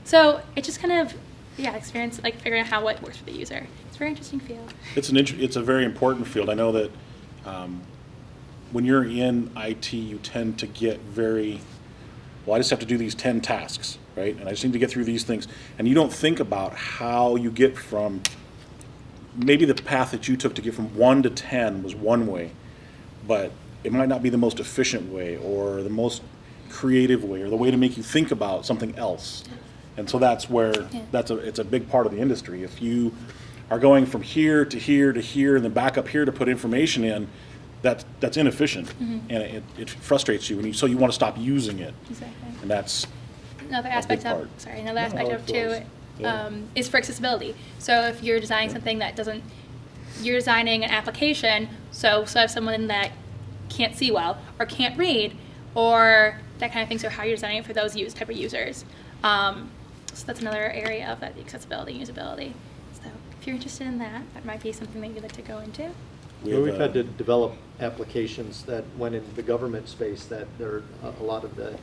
So it just kind of experience figuring out what works for the user. It's a very interesting field. It's a very important field. I know that when you're in IT, you tend to get I just have to do these 10 tasks, right? And I just need to get through these things. And you don't think about how you get from, maybe the path that you took to get from 1 to 10 was one way, but it might not be the most efficient way or the most creative way or the way to make you think about something else. And so that's where it's a big part of the industry. If you are going from here to here to here and then back up here to put information in, that's inefficient, and it frustrates you, and so you want to stop using it. Exactly. And that's Another aspect part. of too is for accessibility. So if you're designing something you're designing an application, so if someone that can't see well or can't read or that kind of thing, so how you're designing it for those type of users. So that's another area of that, the accessibility and usability. So if you're interested in that might be something that you'd like to go into. We've had to develop applications that went into the government space that there are a lot of the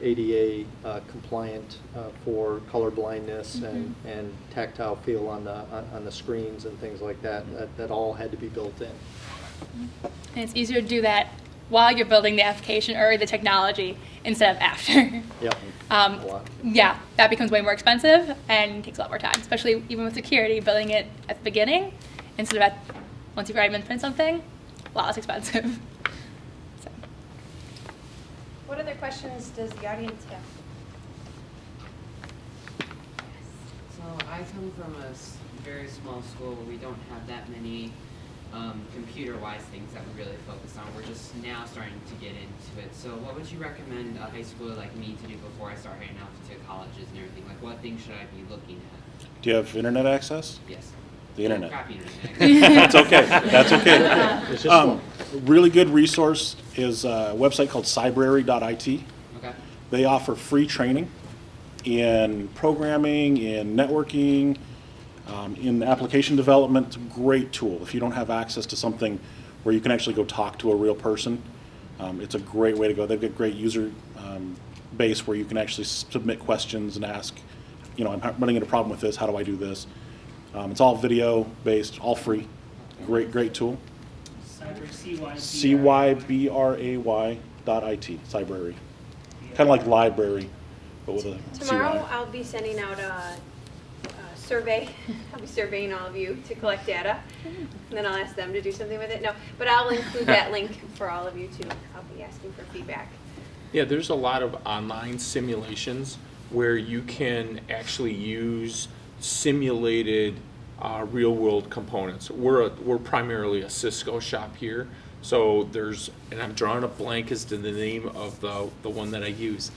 ADA compliant for color blindness and tactile feel on the screens and things like that all had to be built in. And it's easier to do that while you're building the application or the technology instead of after. Yep. A lot. Yeah, that becomes way more expensive and takes a lot more time, especially even with security, building it at the beginning instead of once you've already been something, a lot less expensive. So. What other questions does the audience have? So I come from a very small school where we don't have that many computer-wise things that we really focus on. We're just now starting to get into it. So what would you recommend a high schooler like me to do before I start heading out to colleges and everything? What things should I be looking at? Do you have internet access? Yes. The internet. Crappy internet. That's okay. That's okay. It's just slow. Really good resource is a website called cybrary.it. Okay. They offer free training in programming, in networking, in application development. It's a great tool. If you don't have access to something where you can actually go talk to a real person. It's a great way to go. They've got great user base where you can actually submit questions and ask, I'm running into a problem with this, how do I do this? It's all video based, all free. Great tool. Cyber CYBRAY.IT, Cybrary. Kind of like library, but with a Tomorrow, CY. I'll be sending out a survey. I'll be surveying all of you to collect data, and then I'll ask them to do something with it. No, but I'll include that link for all of you too. I'll be asking for feedback. Yeah, there's a lot of online simulations where you can actually use simulated real-world components. We're primarily a Cisco shop here, so and I'm drawing a blank as to the name of the one that I use.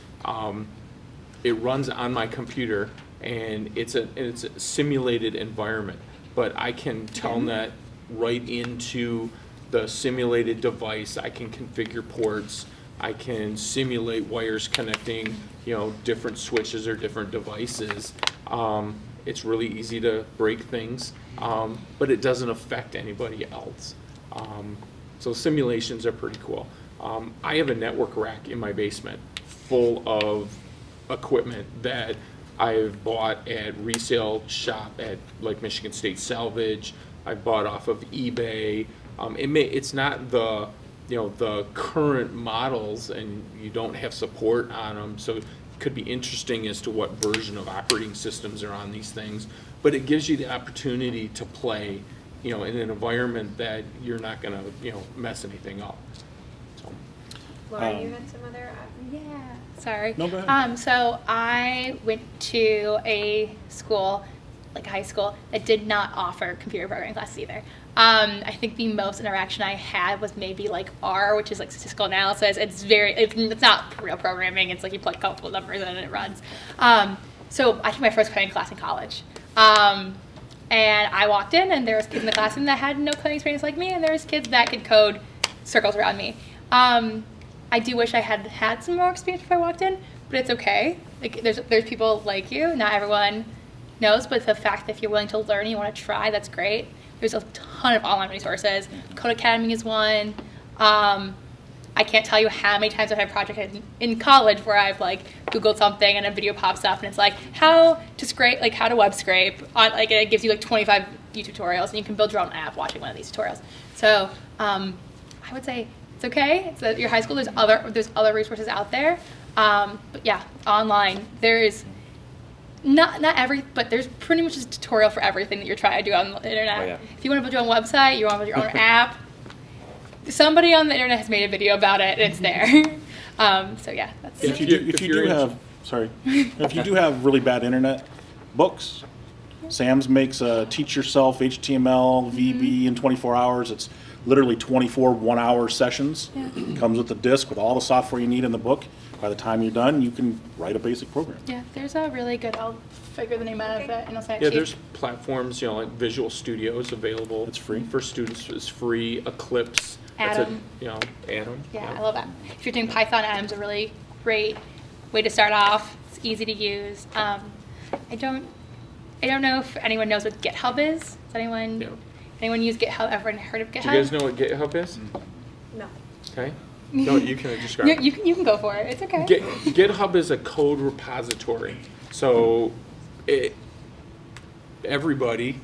It runs on my computer, and it's a simulated environment, but I can telnet right into the simulated device. I can configure ports. I can simulate wires connecting, different switches or different devices. It's really easy to break things, but it doesn't affect anybody else. So simulations are pretty cool. I have a network rack in my basement full of equipment that I've bought at resale shop at like Michigan State Salvage. I bought off of eBay. It's not the current models, and you don't have support on them, so it could be interesting as to what version of operating systems are on these things. But it gives you the opportunity to play, in an environment that you're not going to, mess anything up. So. Laura, you had some other. Yeah, sorry. No, go ahead. So I went to a school, like high school, that did not offer computer programming classes either. I think the most interaction I had was maybe like R, which is like statistical analysis. It's not real programming. It's like you plug a couple numbers and it runs. So I took my first coding class in college. And I walked in, and there was kids in the classroom that had no coding experience like me, and there was kids that could code circles around me. I do wish I had had some more experience before I walked in, but it's okay. Like there's people like you. Not everyone knows, but the fact that if you're willing to learn and you want to try, that's great. There's a ton of online resources. Code Academy is one. I can't tell you how many times I've had a project in college where I've like Googled something and a video pops up and it's like how to web scrape on, like, and it gives you like 25 YouTube tutorials, and you can build your own app watching one of these tutorials. So I would say it's okay. It's at your high school. There's other resources out there. But yeah, online there's not every, but there's pretty much a tutorial for everything that you're trying to do on the internet. Oh, yeah. If you want to build your own website, you want to build your own app, somebody on the internet has made a video about it, and it's there. So yeah, that's If you do have really bad internet, books. Sam's makes a teach yourself HTML, VB in 24 hours. It's literally 24 one-hour sessions. Yeah. Comes with a disk with all the software you need in the book. By the time you're done, you can write a basic program. Yeah, there's a really good, I'll figure the name out of it and I'll say it Yeah, to you. there's platforms, like Visual Studio is available. It's free. For students. It's free. Eclipse. Atom. Atom. Yeah, I love that. If you're doing Python, Atom's a really great way to start off. It's easy to use. I don't know if anyone knows what GitHub is. Does anyone use GitHub? Ever heard of GitHub? Do you guys know what GitHub is? No. Okay. No, you can describe it. You can go for it. It's okay. GitHub is a code repository. So everybody,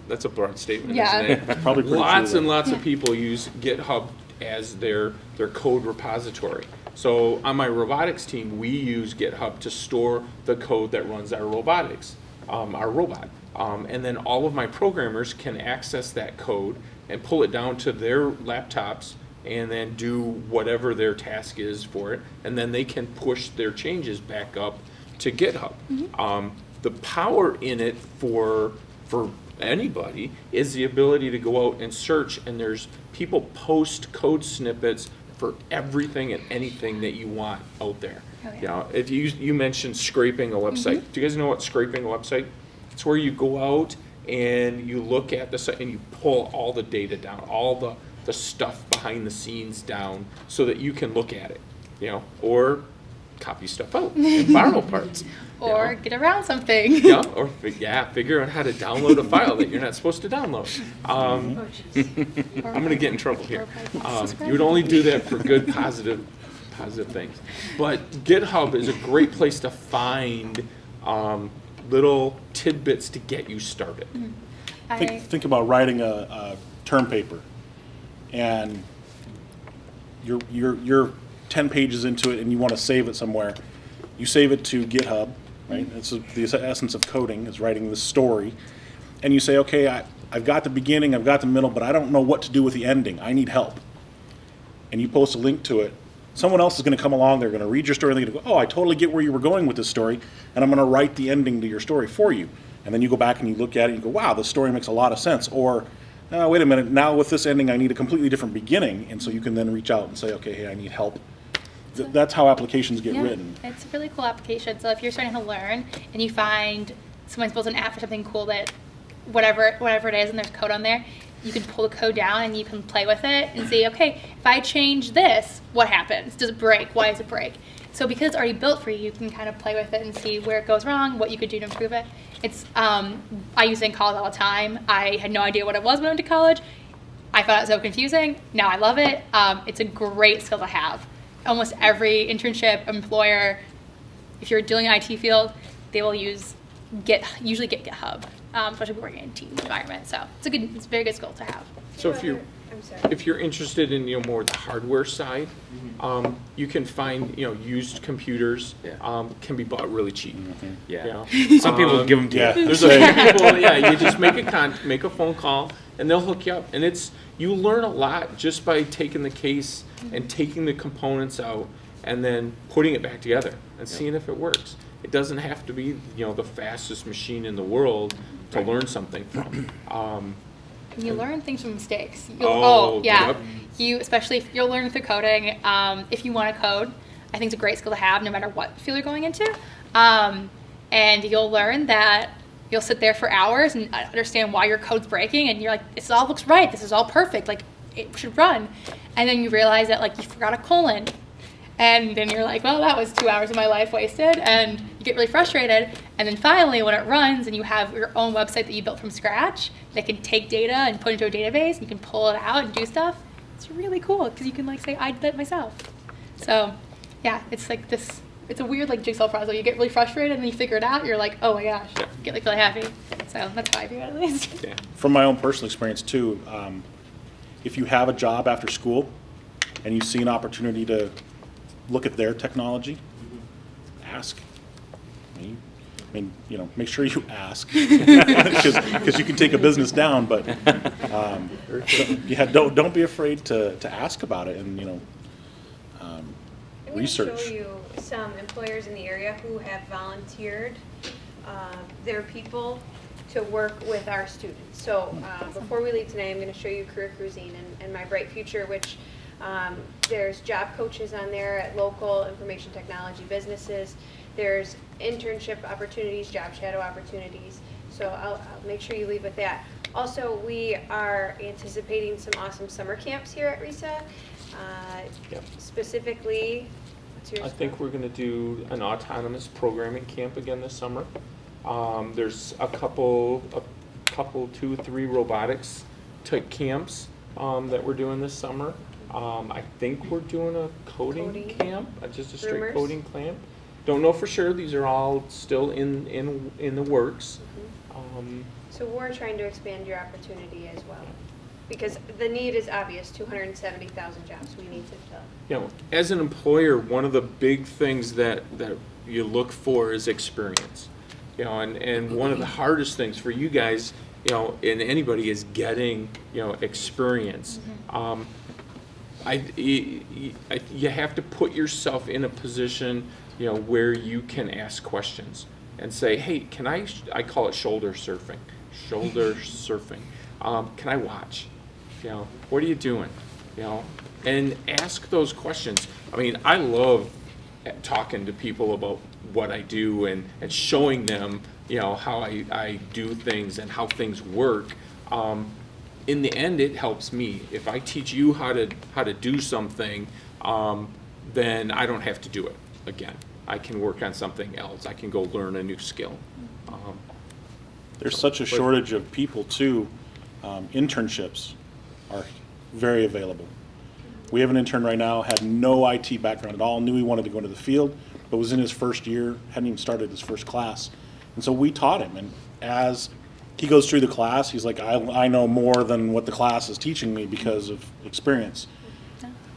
that's a broad statement, Yeah. isn't it? Probably pretty Lots true, and though. lots of people use GitHub as their code repository. So on my robotics team, we use GitHub to store the code that runs our robotics, our robot. And then all of my programmers can access that code and pull it down to their laptops and then do whatever their task is for it. And then they can push their changes back up to GitHub. The power in it for anybody is the ability to go out and search, and there's people post code snippets for everything and anything that you want out there. Oh, yeah. If you mentioned scraping a website. Do you guys know what scraping a website? It's where you go out and you look at the site and you pull all the data down, all the stuff behind the scenes down, so that you can look at it. Or copy stuff out and borrow parts. Or get around something. Yeah, or figure out how to download a file that you're not supposed to download. I'm going to get in trouble here. You would only do that for good, positive things. But GitHub is a great place to find little tidbits to get you started. Think about writing a term paper, and you're 10 pages into it, and you want to save it somewhere. You save it to GitHub, right? It's the essence of coding is writing the story, and you say, okay, I've got the beginning, I've got the middle, but I don't know what to do with the ending. I need help. And you post a link to it. Someone else is going to come along, they're going to read your story, and they're going to go, oh, I totally get where you were going with this story, and I'm going to write the ending to your story for you. And then you go back and you look at it and you go, wow, this story makes a lot of sense. Or, wait a minute, now with this ending, I need a completely different beginning. And so you can then reach out and say, okay, hey, I need help. That's how applications get written. It's a really cool application. So if you're starting to learn and you find someone's built an app for something cool that whatever it is and there's code on there, you can pull the code down and you can play with it and see, okay, if I change this, what happens? Does it break? Why does it break? So because it's already built for you, you can kind of play with it and see where it goes wrong, what you could do to improve it. It's I use it in college all the time. I had no idea what it was when I went to college. I found it so confusing. Now I love it. It's a great skill to have. Almost every internship, employer, if you're dealing in the IT field, they will usually get GitHub, especially if you're working in a team environment. So it's a very good skill to have. So if you're interested in more the hardware side, you can find used computers can be bought really cheap. Yeah. Some people give them to you. There's a few people. You just make a phone call and they'll hook you up, and you learn a lot just by taking the case and taking the components out and then putting it back together and seeing if it works. It doesn't have to be the fastest machine in the world to learn something from. You learn things from mistakes. Yep. Especially if you'll learn through coding. If you want to code, I think it's a great skill to have no matter what field you're going into. And you'll learn that you'll sit there for hours and understand why your code's breaking, and you're like, this all looks right, this is all perfect, like it should run. And then you realize that you forgot a colon. And then you're like, well, that was 2 hours of my life wasted, and you get really frustrated. And then finally, when it runs and you have your own website that you built from scratch that can take data and put into a database, and you can pull it out and do stuff, it's really cool because you can say, I did that myself. So yeah, it's this, it's a weird jigsaw puzzle. You get really frustrated and then you figure it out, you're like, oh my gosh, you get really happy. So that's how I view it, at least. Yeah. From my own personal experience too, if you have a job after school and you see an opportunity to look at their technology, ask. Make sure you ask, because you can take a business down. But don't be afraid to ask about it and research. I'm going to show you some employers in the area who have volunteered their people to work with our students. So before we leave tonight, I'm going to show you Career Cruising and My Bright Future, which there's job coaches on there at local information technology businesses. There's internship opportunities, job shadow opportunities. So I'll make sure you leave with that. Also, we are anticipating some awesome summer camps here at RESA. Specifically, what's yours? I think we're going to do an autonomous programming camp again this summer. There's a couple, 2-3 robotics type camps that we're doing this summer. I think we're doing a coding camp, just a straight coding camp. Don't know for sure. These are all still in the works. So we're trying to expand your opportunity as well, because the need is obvious. 270,000 jobs we need to fill. As an employer, one of the big things that you look for is experience. And one of the hardest things for you guys, and anybody, is getting experience. You have to put yourself in a position where you can ask questions and say, hey, can I call it shoulder surfing. Can I watch? What are you doing? And ask those questions. I love talking to people about what I do and showing them how I do things and how things work. In the end, it helps me. If I teach you how to do something, then I don't have to do it. again. I can work on something else. I can go learn a new skill. There's such a shortage of people too. Internships are very available. We have an intern right now, had no IT background at all, knew he wanted to go into the field, but was in his first year, hadn't even started his first class. And so we taught him, and as he goes through the class, he's like, I know more than what the class is teaching me because of experience.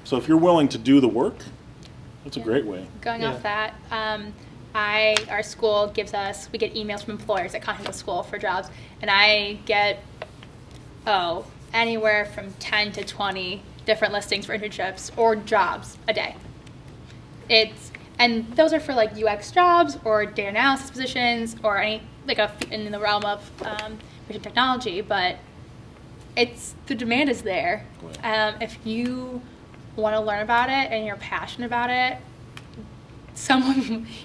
So if you're willing to do the work, that's a great way. Going off that, our school gives us, we get emails from employers that contact the school for jobs, and I get, anywhere from 10 to 20 different listings for internships or jobs a day. And those are for like UX jobs or data analysis positions or any, like in the realm of vision technology, but the demand is there. If you want to learn about it and you're passionate about it,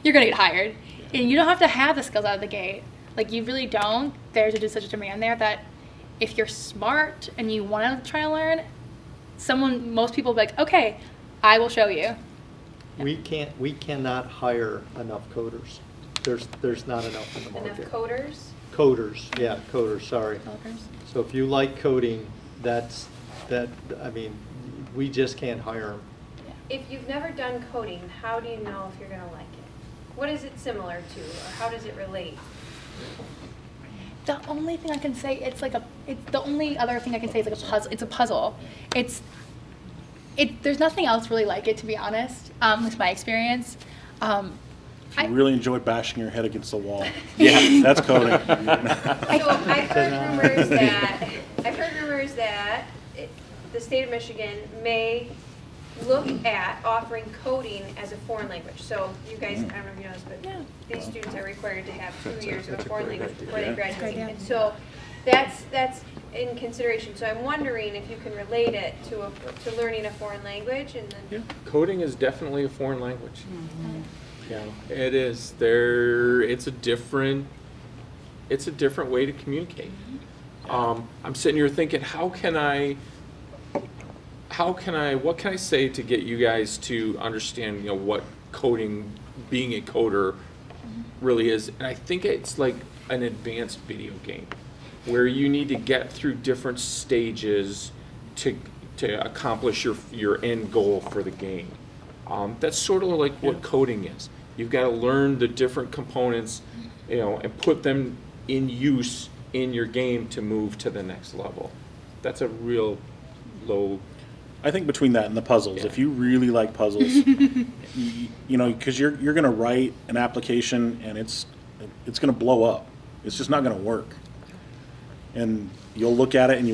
you're gonna get hired, and you don't have to have the skills out of the gate. Like, you really don't. There's just such a demand there that if you're smart and you want to try to learn, most people will be like, okay, I will show you. We cannot hire enough coders. There's not enough in the market. Enough coders? Coders, sorry. So if you like coding, we just can't hire them. If you've never done coding, how do you know if you're going to like it? What is it similar to, or how does it relate? The only thing I can say, the only other thing I can say is like a puzzle. It's a puzzle. There's nothing else really like it, to be honest. With my experience. If you really enjoy bashing your head against the wall, that's coding. So I've heard rumors that the state of Michigan may look at offering coding as a foreign language. So you guys, I don't know if you know this, but these students are required to have 2 years of a foreign language before they graduate. And so that's in consideration. So I'm wondering if you can relate it to learning a foreign language. And then Coding is definitely a foreign language. Mm-hmm. Yeah, it is. It's a different way to communicate. I'm sitting here thinking, what can I say to get you guys to understand, what coding, being a coder really is? And I think it's like an advanced video game where you need to get through different stages to accomplish your end goal for the game. That's sort of like what coding is. You've got to learn the different components, and put them in use in your game to move to the next level. That's a real low. I think between that and the puzzles, if you really like puzzles, because you're going to write an application and it's going to blow up. It's just not going to work. And you'll look at it and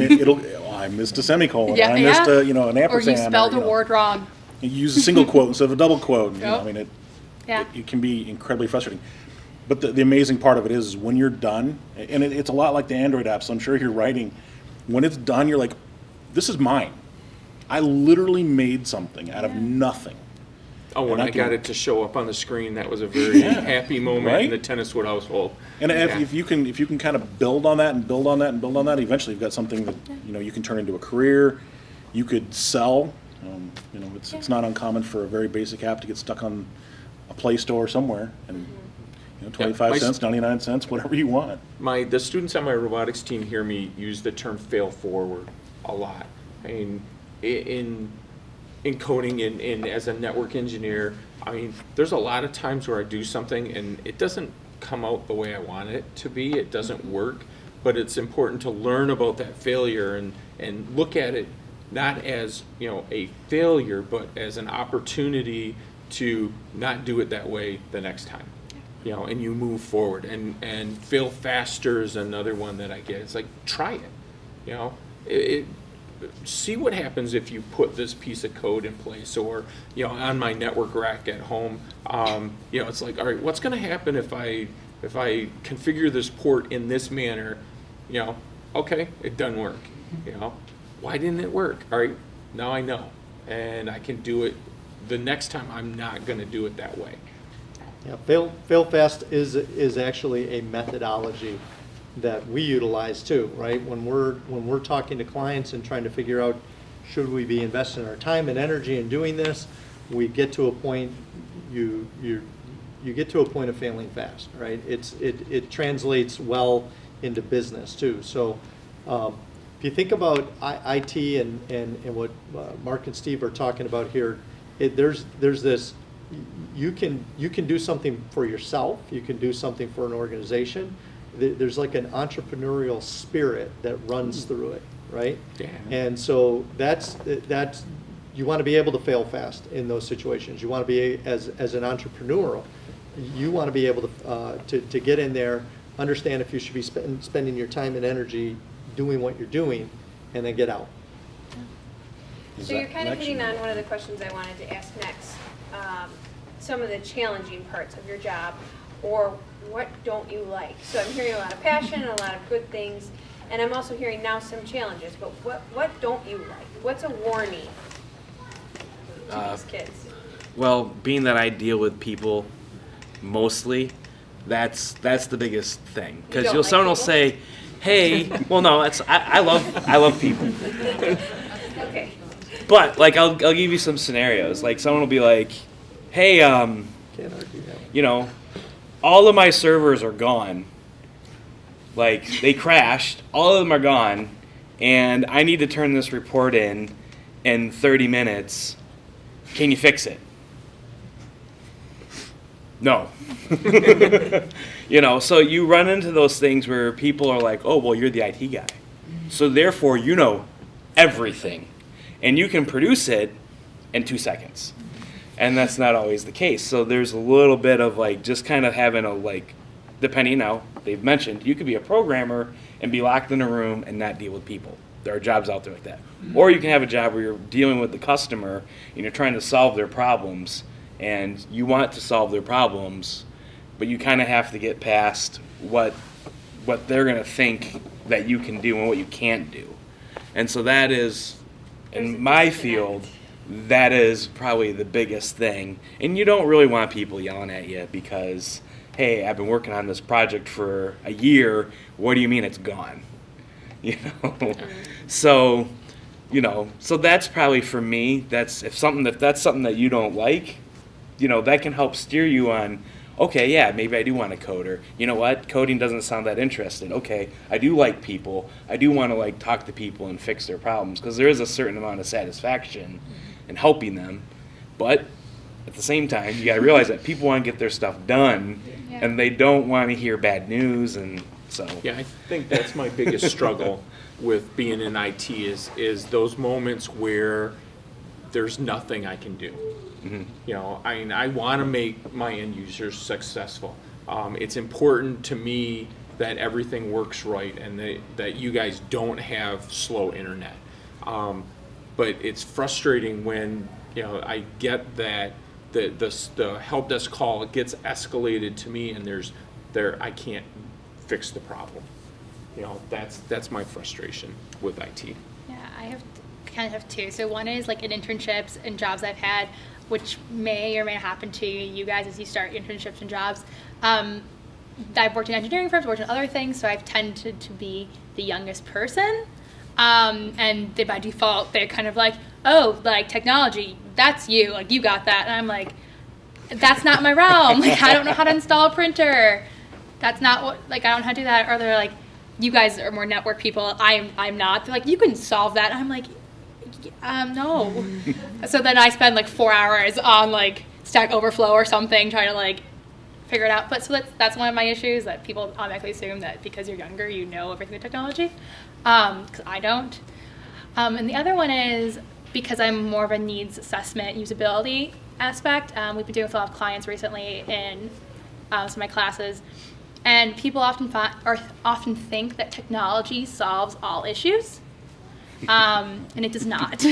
it'll I missed a semicolon. I missed an ampersand. Or you spelled a word wrong. You use a single quote instead of a double quote. It can be incredibly frustrating. But the amazing part of it is when you're done, and it's a lot like the Android apps. I'm sure you're writing. When it's done, you're like, this is mine. I literally made something out of nothing. Oh, when I got it to show up on the screen, that was a very happy moment in the Tenniswood household. And if you can kind of build on that and build on that and build on that, eventually you've got something that you can turn into a career. You could sell. It's not uncommon for a very basic app to get stuck on a Play Store somewhere, and 25 cents, 99 cents, whatever you want. The students on my robotics team hear me use the term "fail forward" a lot. I mean, in coding and as a network engineer, there's a lot of times where I do something and it doesn't come out the way I want it to be. It doesn't work, but it's important to learn about that failure and look at it not as a failure, but as an opportunity to not do it that way the next time. And you move forward. And fail faster is another one that I get. It's like, try it. See what happens if you put this piece of code in place, or on my network rack at home. It's like, all right, what's going to happen if I configure this port in this manner? Okay, it doesn't work. Why didn't it work? All right, now I know, and I can do it the next time. I'm not going to do it that way. Yeah, fail fast is actually a methodology that we utilize too, right? When we're talking to clients and trying to figure out, should we be investing our time and energy in doing this? we get to a point, you get to a point of failing fast, right? It translates well into business too. So if you think about IT and what Mark and Steve are talking about here, there's this, you can do something for yourself, you can do something for an organization. There's like an entrepreneurial spirit that runs through it, right? Yeah. And so that's you want to be able to fail fast in those situations. You want to be, as an entrepreneur, you want to be able to get in there, understand if you should be spending your time and energy doing what you're doing, and then get out. So you're kind of hitting on one of the questions I wanted to ask next. Some of the challenging parts of your job, or what don't you like? So I'm hearing a lot of passion and a lot of good things, and I'm also hearing now some challenges, but what don't you like? What's a warning to these kids? Well, being that I deal with people mostly, that's the biggest thing. Because don't like someone will people? say, "Hey," well, no, I love people. Okay. But like I'll give you some scenarios. Like someone will be like, "Hey, Can't argue that. you know, all of my servers are gone. Like they crashed, all of them are gone, and I need to turn this report in 30 minutes. Can you fix it?" No. You know, so you run into those things where people are like, "Oh, well, you're the IT guy. So therefore, you know everything. And you can produce it in 2 seconds." And that's not always the case. So there's a little bit of like just kind of having a like, depending now, they've mentioned, you could be a programmer and be locked in a room and not deal with people. There are jobs out there like that. Or you can have a job where you're dealing with the customer and you're trying to solve their problems, and you want to solve their problems, but you kind of have to get past what they're going to think that you can do and what you can't do. And so that is, in my field, that is probably the biggest thing. And you don't really want people yelling at you because, "Hey, I've been working on this project for a year. What do you mean it's gone?" You know? So, you know, so that's probably for me, if that's something that you don't like, you know, that can help steer you on, okay, yeah, maybe I do want to code, or you know what, coding doesn't sound that interesting. Okay, I do like people. I do want to like talk to people and fix their problems, because there is a certain amount of satisfaction in helping them. But at the same time, you got to realize that people want to get their stuff done, Yeah. and they don't want to hear bad news, and so. Yeah, I think that's my biggest struggle with being in IT is those moments where there's nothing I can do. Mm-hmm. You know, I mean, I want to make my end users successful. It's important to me that everything works right and that you guys don't have slow internet. But it's frustrating when, you know, I get that the help desk call gets escalated to me and I can't fix the problem. You know, that's my frustration with IT. Yeah, I kind of have two. So one is like in internships and jobs I've had, which may or may not happen to you guys as you start internships and jobs. I've worked in engineering firms, worked in other things, so I've tended to be the youngest person. And by default, they're kind of like, "Oh, like technology, that's you, like you got that." And I'm like, "That's not my realm. Like I don't know how to install a printer. That's not what, like I don't know how to do that." Or they're like, "You guys are more network people. I'm not." They're like, "You can solve that." And I'm like, no. So then I spend like 4 hours on like Stack Overflow or something trying to like figure it out. But so that's one of my issues, that people automatically assume that because you're younger, you know everything with technology. Because I don't. And the other one is because I'm more of a needs assessment usability aspect. We've been doing with a lot of clients recently in some of my classes. And people often think that technology solves all issues. And it does not.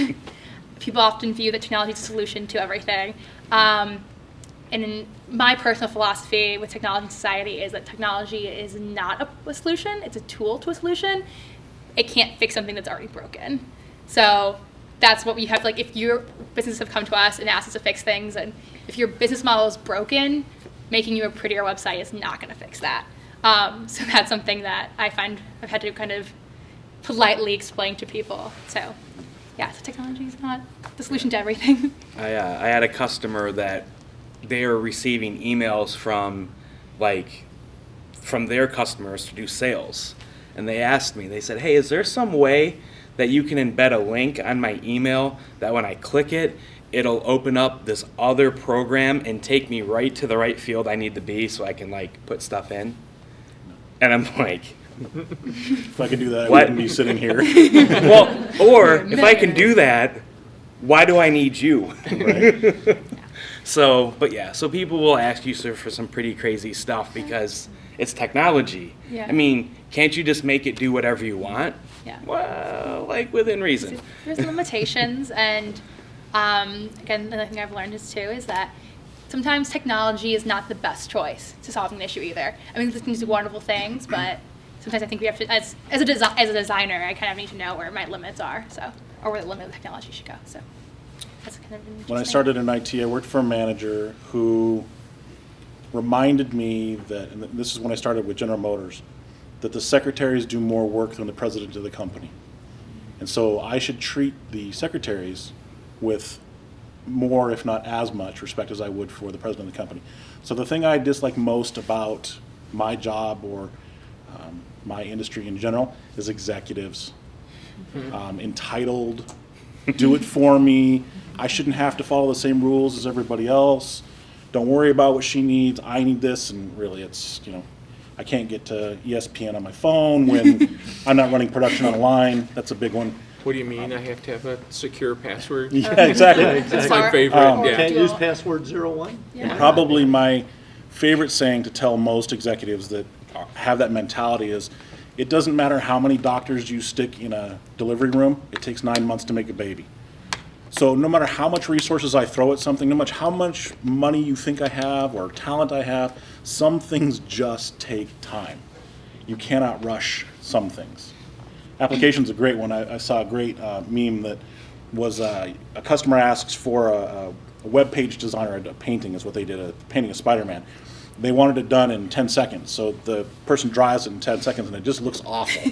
People often view that technology is a solution to everything. And in my personal philosophy with technology in society is that technology is not a solution. It's a tool to a solution. It can't fix something that's already broken. So that's what we have. Like if your businesses have come to us and asked us to fix things, and if your business model is broken, making you a prettier website is not going to fix that. So that's something that I find I've had to kind of politely explain to people. So yeah, so technology is not the solution to everything. I had a customer that they are receiving emails from their customers to do sales. And they asked me, they said, hey, is there some way that you can embed a link on my email that when I click it, it'll open up this other program and take me right to the right field I need to be so I can put stuff in? And I'm like, If I could do that, I What? wouldn't be sitting here. well, or if I can do that, why do I need you? Right. So people will ask you for some pretty crazy stuff because it's technology. Yeah. I mean, can't you just make it do whatever you want? Yeah. Well, within reason. There's limitations, and again, another thing I've learned is that sometimes technology is not the best choice to solving an issue either. I mean, these do wonderful things, but sometimes I think we have to, as a designer, I kind of need to know where my limits are, or where the limit of the technology should go. So that's kind of an interesting. When I started in IT, I worked for a manager who reminded me that, and this is when I started with General Motors, that the secretaries do more work than the president of the company. And so I should treat the secretaries with more, if not as much, respect as I would for the president of the company. So the thing I dislike most about my job or my industry in general is executives. Entitled, do it for me. I shouldn't have to follow the same rules as everybody else. Don't worry about what she needs. I need this. And really, it's, I can't get to ESPN on my phone when I'm not running production on a line. That's a big one. What do you mean? I have to have a secure password? Yeah, exactly. That's my favorite. Yeah. Can't use password 01? Yeah. Probably my favorite saying to tell most executives that have that mentality is, it doesn't matter how many doctors you stick in a delivery room, it takes 9 months to make a baby. So no matter how much resources I throw at something, no matter how much money you think I have or talent I have, some things just take time. You cannot rush some things. Application's a great one. I saw a great meme that was a customer asks for a web page designer, a painting is what they did, a painting of Spider-Man. They wanted it done in 10 seconds, so the person draws it in 10 seconds and it just looks awful.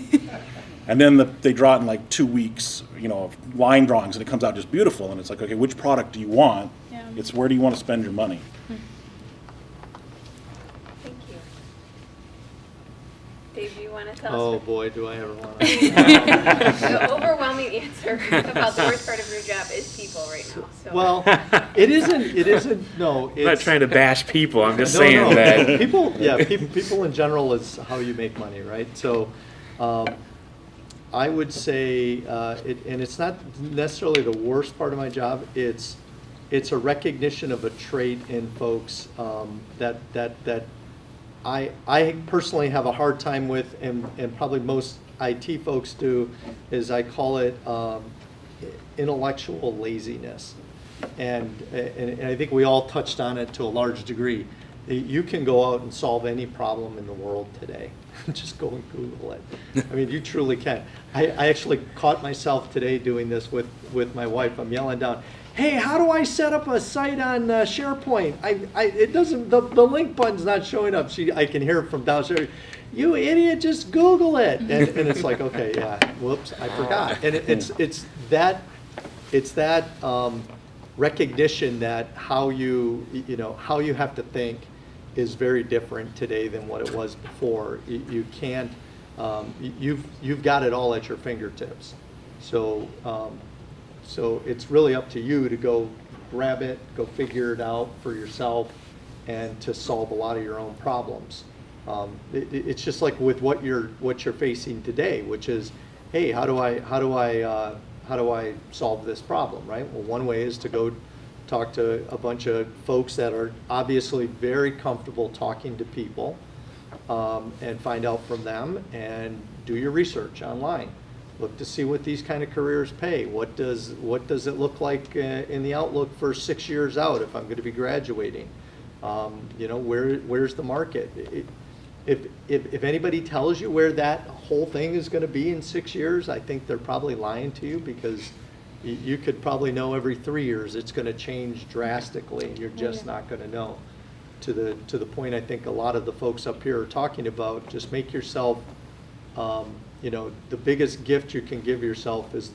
And then they draw it in 2 weeks, of line drawings, and it comes out just beautiful. And it's like, okay, which product do you want? Yeah. It's where do you want to spend your money? Thank you. Dave, do you want to tell Oh us? boy, do I ever want The overwhelming answer about the worst part of your job is people right now. So. Well, it isn't, no. I'm not trying to bash people. I'm just No, saying no. that. People in general is how you make money, right? So, I would say, and it's not necessarily the worst part of my job. It's a recognition of a trait in folks that I personally have a hard time with, and probably most IT folks do, is I call it intellectual laziness. And I think we all touched on it to a large degree. You can go out and solve any problem in the world today. Just go and Google it. I mean, you truly can. I actually caught myself today doing this with my wife. I'm yelling down, hey, how do I set up a site on SharePoint? It doesn't, the link button's not showing up. I can hear it from downstairs. You idiot, just Google it. And it's like, okay, yeah, whoops, I forgot. And it's that recognition that how you have to think is very different today than what it was before. You can't, you've got it all at your fingertips. So it's really up to you to go grab it, go figure it out for yourself, and to solve a lot of your own problems. It's just like with what you're facing today, which is, hey, how do I solve this problem, right? Well, one way is to go talk to a bunch of folks that are obviously very comfortable talking to people, and find out from them, and do your research online. Look to see what these kind of careers pay. What does it look like in the outlook for 6 years out if I'm going to be graduating? Where's the market? If anybody tells you where that whole thing is going to be in 6 years, I think they're probably lying to you, because you could probably know every 3 years it's going to change drastically, and you're just not going to know. To the point I think a lot of the folks up here are talking about, just make yourself the biggest gift you can give yourself is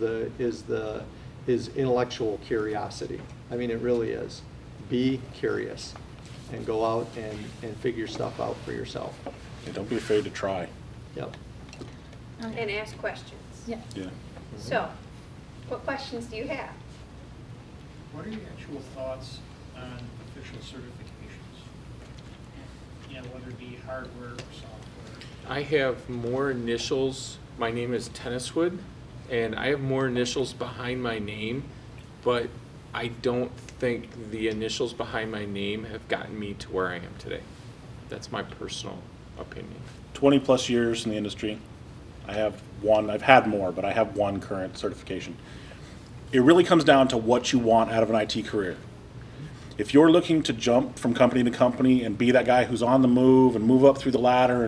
intellectual curiosity. I mean, it really is. Be curious and go out and figure stuff out for yourself. And don't be afraid to try. Yep. And ask questions. Yeah. Yeah. So, what questions do you have? What are your actual thoughts on official certifications? Yeah, whether it be hardware or software. I have more initials. My name is Tenniswood, and I have more initials behind my name, but I don't think the initials behind my name have gotten me to where I am today. That's my personal opinion. 20 plus years in the industry. I have one, I've had more, but I have one current certification. It really comes down to what you want out of an IT career. If you're looking to jump from company to company and be that guy who's on the move and move up through the ladder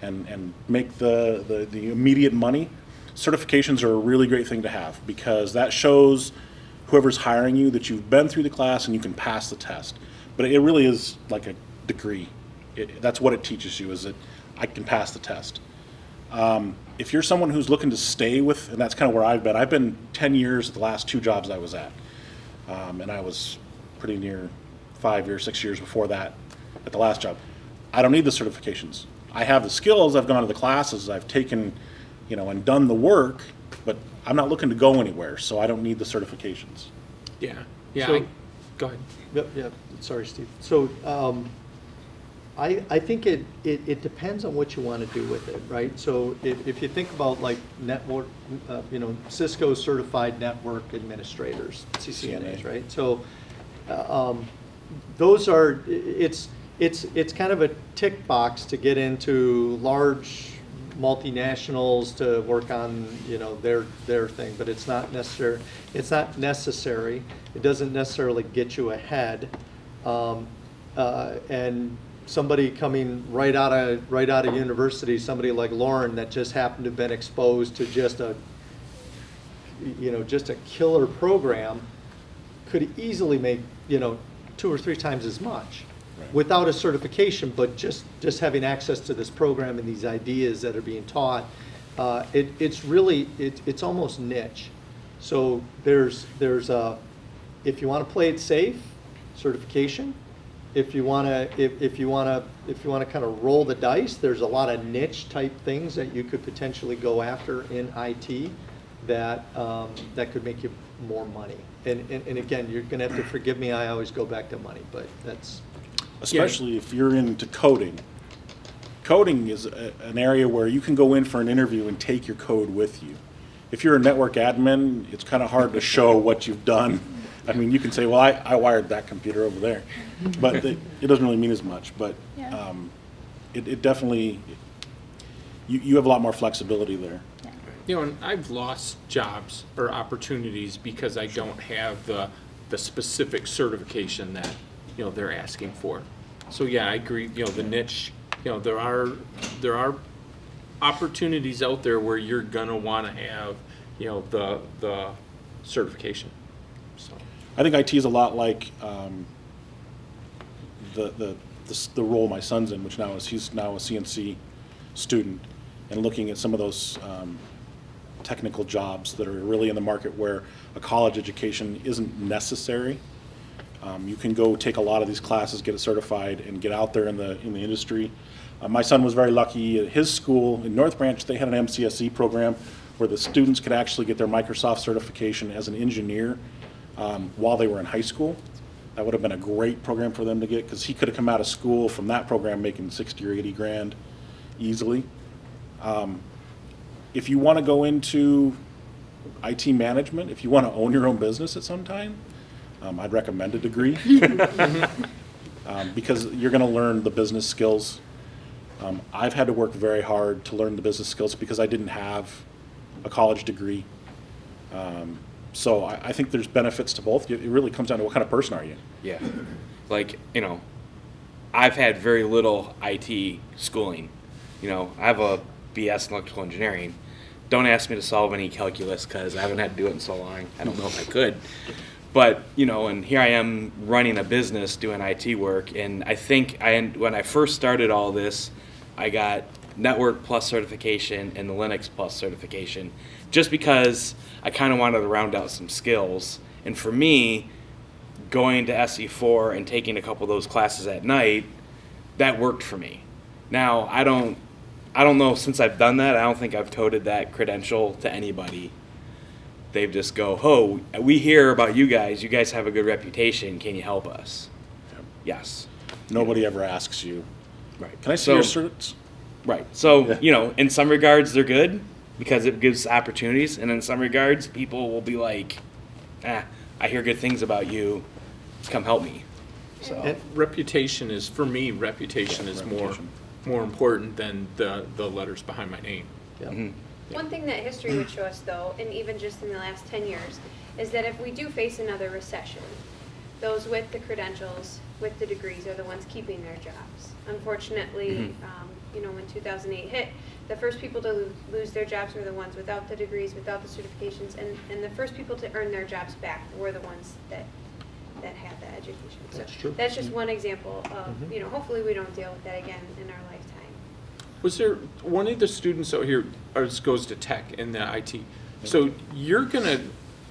and make the immediate money, certifications are a really great thing to have, because that shows whoever's hiring you that you've been through the class and you can pass the test. But it really is like a degree. That's what it teaches you, is that I can pass the test. If you're someone who's looking to stay with, and that's kind of where I've been 10 years at the last 2 jobs I was at. And I was pretty near 5 years, 6 years before that at the last job. I don't need the certifications. I have the skills, I've gone to the classes, I've taken, and done the work, but I'm not looking to go anywhere, so I don't need the certifications. Yeah. Yeah. So- Go ahead. Yep. Sorry, Steve. So I think it depends on what you want to do with it, right? So if you think about like network, Cisco certified network administrators, CCNAs, right? So those are, it's kind of a tick box to get into large multinationals to work on, their thing, but it's not necessary. It doesn't necessarily get you ahead. And somebody coming right out of university, somebody like Lauren that just happened to have been exposed to just a killer program, could easily make 2 or 3 times as much. Right. Without a certification, but just having access to this program and these ideas that are being taught, it's almost niche. So there's if you want to play it safe, certification. If you want to kind of roll the dice, there's a lot of niche type things that you could potentially go after in IT that could make you more money. And again, you're going to have to forgive me. I always go back to money, but that's. Especially if you're into coding. Coding is an area where you can go in for an interview and take your code with you. If you're a network admin, it's kind of hard to show what you've done. I mean, you can say, well, I wired that computer over there, but it doesn't really mean as much. But Yeah. it definitely, you have a lot more flexibility there. And I've lost jobs or opportunities because I don't have the specific certification that, they're asking for. So yeah, I agree, the niche, there are opportunities out there where you're gonna wanna have, the certification, so. I think IT is a lot like the role my son's in, which he's now a CNC student, and looking at some of those technical jobs that are really in the market where a college education isn't necessary. You can go take a lot of these classes, get it certified, and get out there in the industry. My son was very lucky at his school in North Branch. They had an MCSE program where the students could actually get their Microsoft certification as an engineer while they were in high school. That would have been a great program for them to get, because he could have come out of school from that program making 60 or 80 grand easily. If you want to go into IT management, if you want to own your own business at some time, I'd recommend a degree because you're going to learn the business skills. I've had to work very hard to learn the business skills because I didn't have a college degree. So I think there's benefits to both. It really comes down to what kind of person are you. Yeah. Like, I've had very little IT schooling. I have a BS in electrical engineering. Don't ask me to solve any calculus because I haven't had to do it in so long. I don't know if I could. But, and here I am running a business doing IT work. And I think when I first started all this, I got Network Plus certification and the Linux Plus certification, just because I kind of wanted to round out some skills. And for me, going to SE4 and taking a couple of those classes at night, that worked for me. Now, I don't know, since I've done that, I don't think I've toted that credential to anybody. They just go, oh, we hear about you guys. You guys have a good reputation. Can you help us? Yes. Nobody ever asks you, Right. can I see your certs? Right. So, in some regards, they're good because it gives opportunities. And in some regards, people will be like, I hear good things about you. Come help me. So, And- Reputation is, for me, reputation is reputation. more important than the letters behind my name. Yeah. mhm. One thing that history would show us, though, and even just in the last 10 years, is that if we do face another recession, those with the credentials, with the degrees, are the ones keeping their jobs. Unfortunately, when 2008 hit, the first people to lose their jobs were the ones without the degrees, without the certifications, and the first people to earn their jobs back were the ones that had that education. So That's true. that's just one example of, hopefully we don't deal with that again in our lifetime. Was there, one of the students out here goes to tech in the IT. So you're going to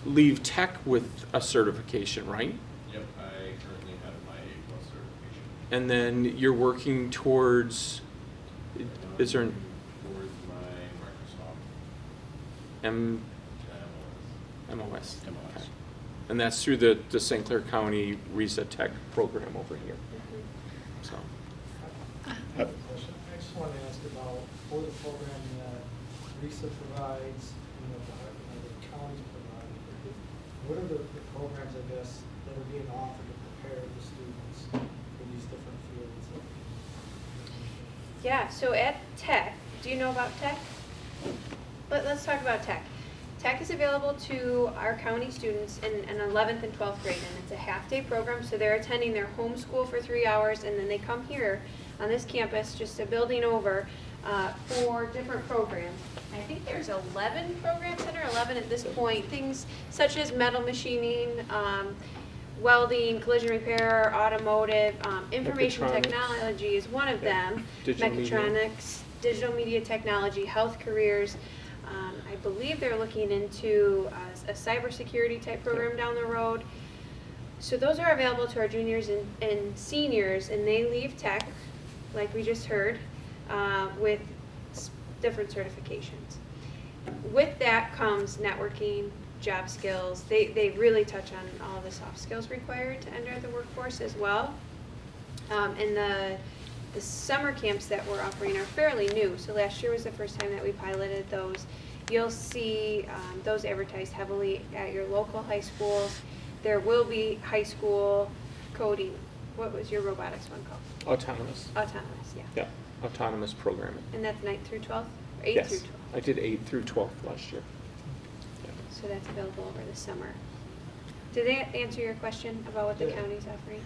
leave tech with a certification, right? Yep, I currently have my A+ certification. And then you're working towards, is there an Towards my Microsoft MOS? MLS. Okay. And that's through the St. Clair County RESA Tech program over here. So, I have a question. I just wanted to ask about for the program that RESA provides, the counties provide. What are the programs, I guess, that are being offered to prepare the students for these different fields? Yeah, so at Tech, do you know about Tech? Let's talk about Tech. Tech is available to our county students in 11th and 12th grade, and it's a half-day program, so they're attending their home school for 3 hours, and then they come here on this campus, just a building over, for different programs. I think there's 11 programs in there, 11 at this point, things such as metal machining, welding, collision repair, automotive, information Mechatronics. technology is one of them. Digital media. Mechatronics, digital media technology, health careers. I believe they're looking into a cybersecurity type program down the road. So those are available to our juniors and seniors, and they leave Tech, like we just heard, with different certifications. With that comes networking, job skills. They really touch on all the soft skills required to enter the workforce as well. And the summer camps that we're offering are fairly new. So last year was the first time that we piloted those. You'll see those advertised heavily at your local high schools. There will be high school coding. What was your robotics one called? autonomous. Autonomous, yeah. Yeah, autonomous programming. And that's 9th through 12th? Or 8th Yes, through 12th? I did 8 through 12 last year. So that's available over the summer. Did that answer your question about what the county's offering?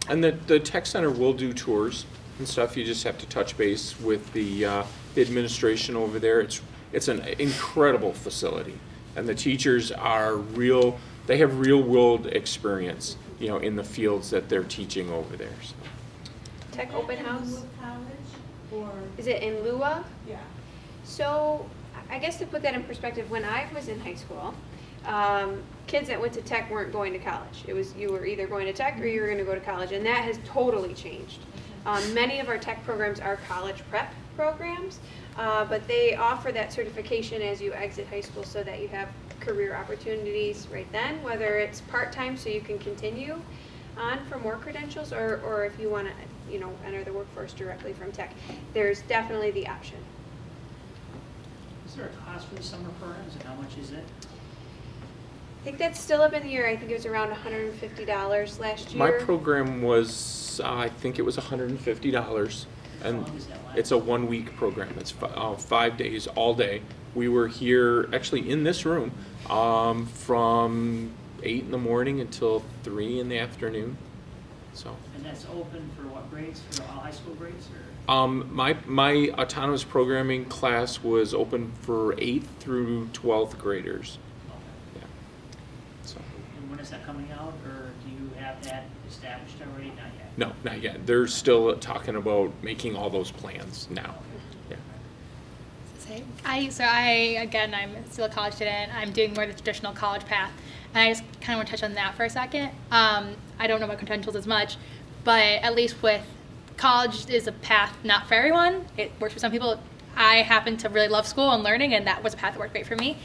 And the tech center will do tours and stuff. You just have to touch base with the administration over there. It's an incredible facility, and the teachers are real. They have real world experience, in the fields that they're teaching over there. So. Tech open house? College, or, Is it in lieu of? yeah. So, I guess to put that in perspective, when I was in high school, kids that went to Tech weren't going to college. It was you were either going to Tech or you were going to go to college, and that has totally changed. Many of our Tech programs are college prep programs, but they offer that certification as you exit high school so that you have career opportunities right then, whether it's part-time so you can continue on for more credentials, or if you want to enter the workforce directly from Tech. There's definitely the option. Is there a cost for the summer programs, and how much is it? I think that's still up in the air. I think it was around $150 last year. My program was, I think it was $150, How and long does that last? it's a 1-week program. It's 5 days, all day. We were here, actually in this room, from 8 in the morning until 3 in the afternoon. So, And that's open for what grades, for all high school grades, or? my autonomous programming class was open for 8th through 12th graders. Okay. Yeah. So. And when is that coming out, or do you have that established already? Not yet? No, not yet. They're still talking about making all those plans now. Yeah. I'm still a college student. I'm doing more of the traditional college path, and I just kind of want to touch on that for a second. I don't know about credentials as much, but at least with college is a path not for everyone. It works for some people. I happen to really love school and learning, and that was a path that worked great for me.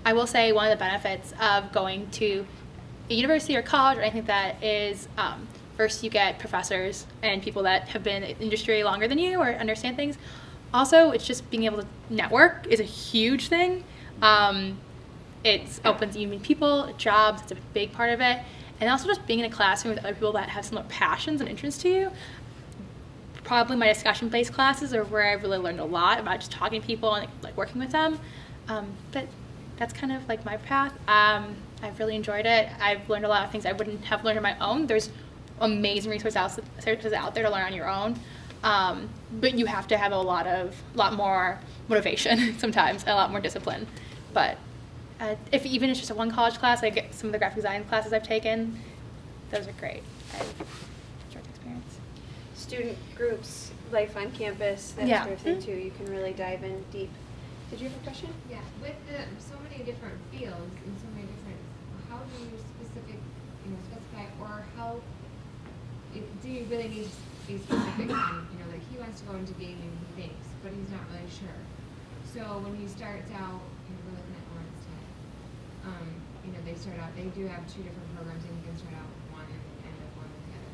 I will say one of the benefits of going to a university or college or anything that is, first you get professors and people that have been in the industry longer than you or understand things. Also, it's just being able to network is a huge thing. It opens you meet people, jobs, it's a big part of it. And also just being in a classroom with other people that have similar passions and interests to you. Probably my discussion-based classes are where I really learned a lot about just talking to people and like working with them. But that's kind of like my path. I've really enjoyed it. I've learned a lot of things I wouldn't have learned on my own. There's amazing resources out there to learn on your own. But you have to have a lot more motivation sometimes and a lot more discipline. But if even it's just a one college class, like some of the graphic design classes I've taken, those are great. I've enjoyed the experience. Student groups, life on campus, that Yeah. sort of thing too. You can really dive in deep. Did you have a question? Yeah, with so many different fields and so many different, how do you specify, or how, do you really need to be specific on, like he wants to go into gaming, he thinks, but he's not really sure. So when he starts out, we're looking at Lawrence Tech, they do have two different programs, and you can start out with one and end up one with the other.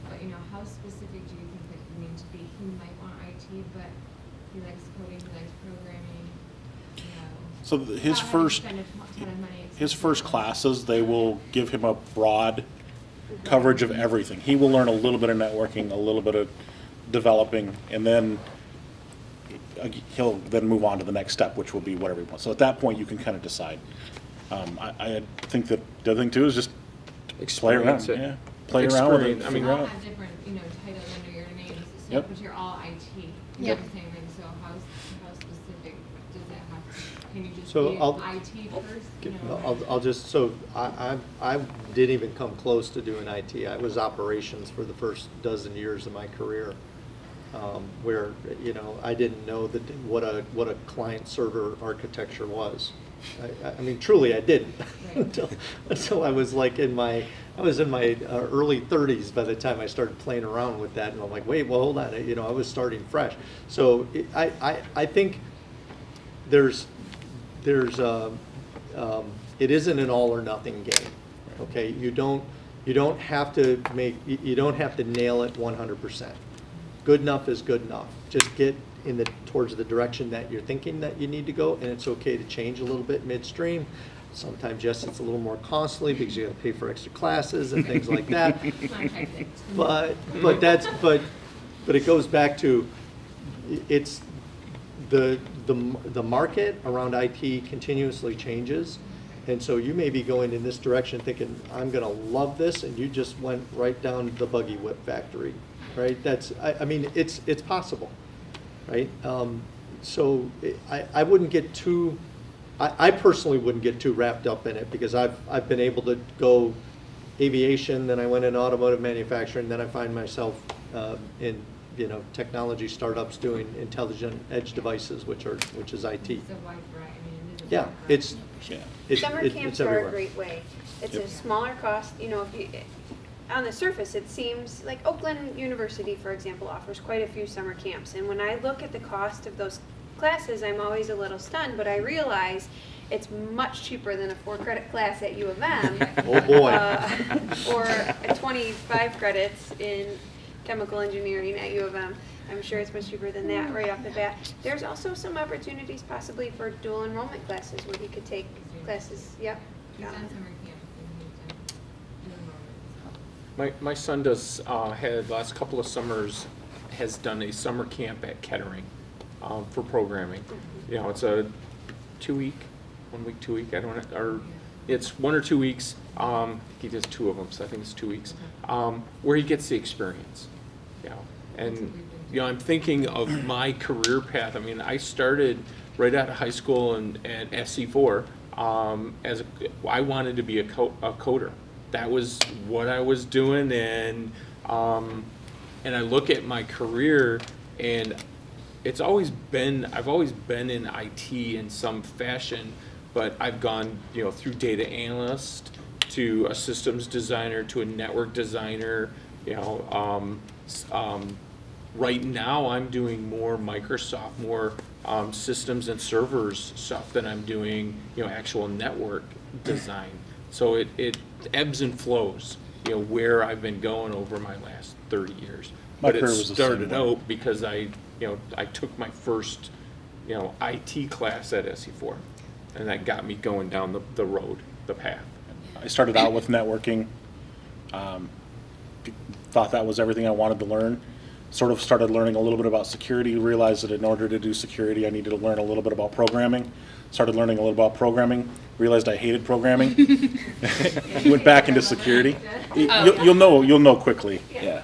But, how specific do you think that you need to be? He might want IT, but he likes coding, he likes programming. So his first classes, they will give him a broad coverage of everything. He will learn a little bit of networking, a little bit of developing, and then he'll then move on to the next step, which will be whatever he wants. So at that point, you can kind of decide. I think that the other thing too is just play around. Experience it. Yeah, play around with it. I mean, You all have different, titles under your names, so, Yep. but you're all IT. Yeah. The same thing. So how specific does that have to? Can you just So be I'll- IT first? I'll just, so I didn't even come close to doing IT. I was operations for the first dozen years of my career, where, I didn't know what a client server architecture was. I mean, truly, I didn't until I was like in my early 30s by the time I started playing around with that, and I'm like, wait, well, hold on, I was starting fresh. So I think it isn't an all or nothing game. Okay, you don't have to nail it 100%. Good enough is good enough. Just get towards the direction that you're thinking that you need to go, and it's okay to change a little bit midstream. Sometimes, yes, it's a little more costly because you got to pay for extra classes and things like that. But it goes back to it's the market around IT continuously changes, and so you may be going in this direction thinking I'm going to love this, and you just went right down the buggy whip factory, right? I mean it's possible. Right, so I wouldn't get too. I personally wouldn't get too wrapped up in it because I've been able to go aviation, then I went in automotive manufacturing, then I find myself in technology startups doing intelligent edge devices, which is IT. It's a wide variety. I mean, it is a Yeah, wide variety. Summer camps are everywhere. a great way. It's Yep. a smaller cost, if you, on the surface, it seems like Oakland University, for example, offers quite a few summer camps. And when I look at the cost of those classes, I'm always a little stunned, but I realize it's much cheaper than a 4-credit class at U of M. Oh, boy. Or a 25 credits in chemical engineering at U of M. I'm sure it's much cheaper than that right off the bat. There's also some opportunities possibly for dual enrollment classes where he could take classes, yep. He's done summer camp and he's done enrollment. my son does, had last couple of summers, has done a summer camp at Kettering for programming. It's a 2-week, 1 week, 2 week, I don't know, or it's 1 or 2 weeks. He does 2 of them, so I think it's 2 weeks, where he gets the experience. And I'm thinking of my career path. I mean, I started right out of high school and at SC4. I wanted to be a coder. That was what I was doing, and I look at my career, and I've always been in IT in some fashion, but I've gone, through data analyst to a systems designer to a network designer. Right now I'm doing more Microsoft, more systems and servers stuff than I'm doing, actual network design. So it ebbs and flows, where I've been going over my last 30 years. My But it career was the same started way. out because I took my first, IT class at SC4, and that got me going down the road, the path. I started out with networking, thought that was everything I wanted to learn. Sort of started learning a little bit about security, realized that in order to do security, I needed to learn a little bit about programming. Started learning a little about programming, realized I hated programming. Went back into security. You'll know quickly. Yeah.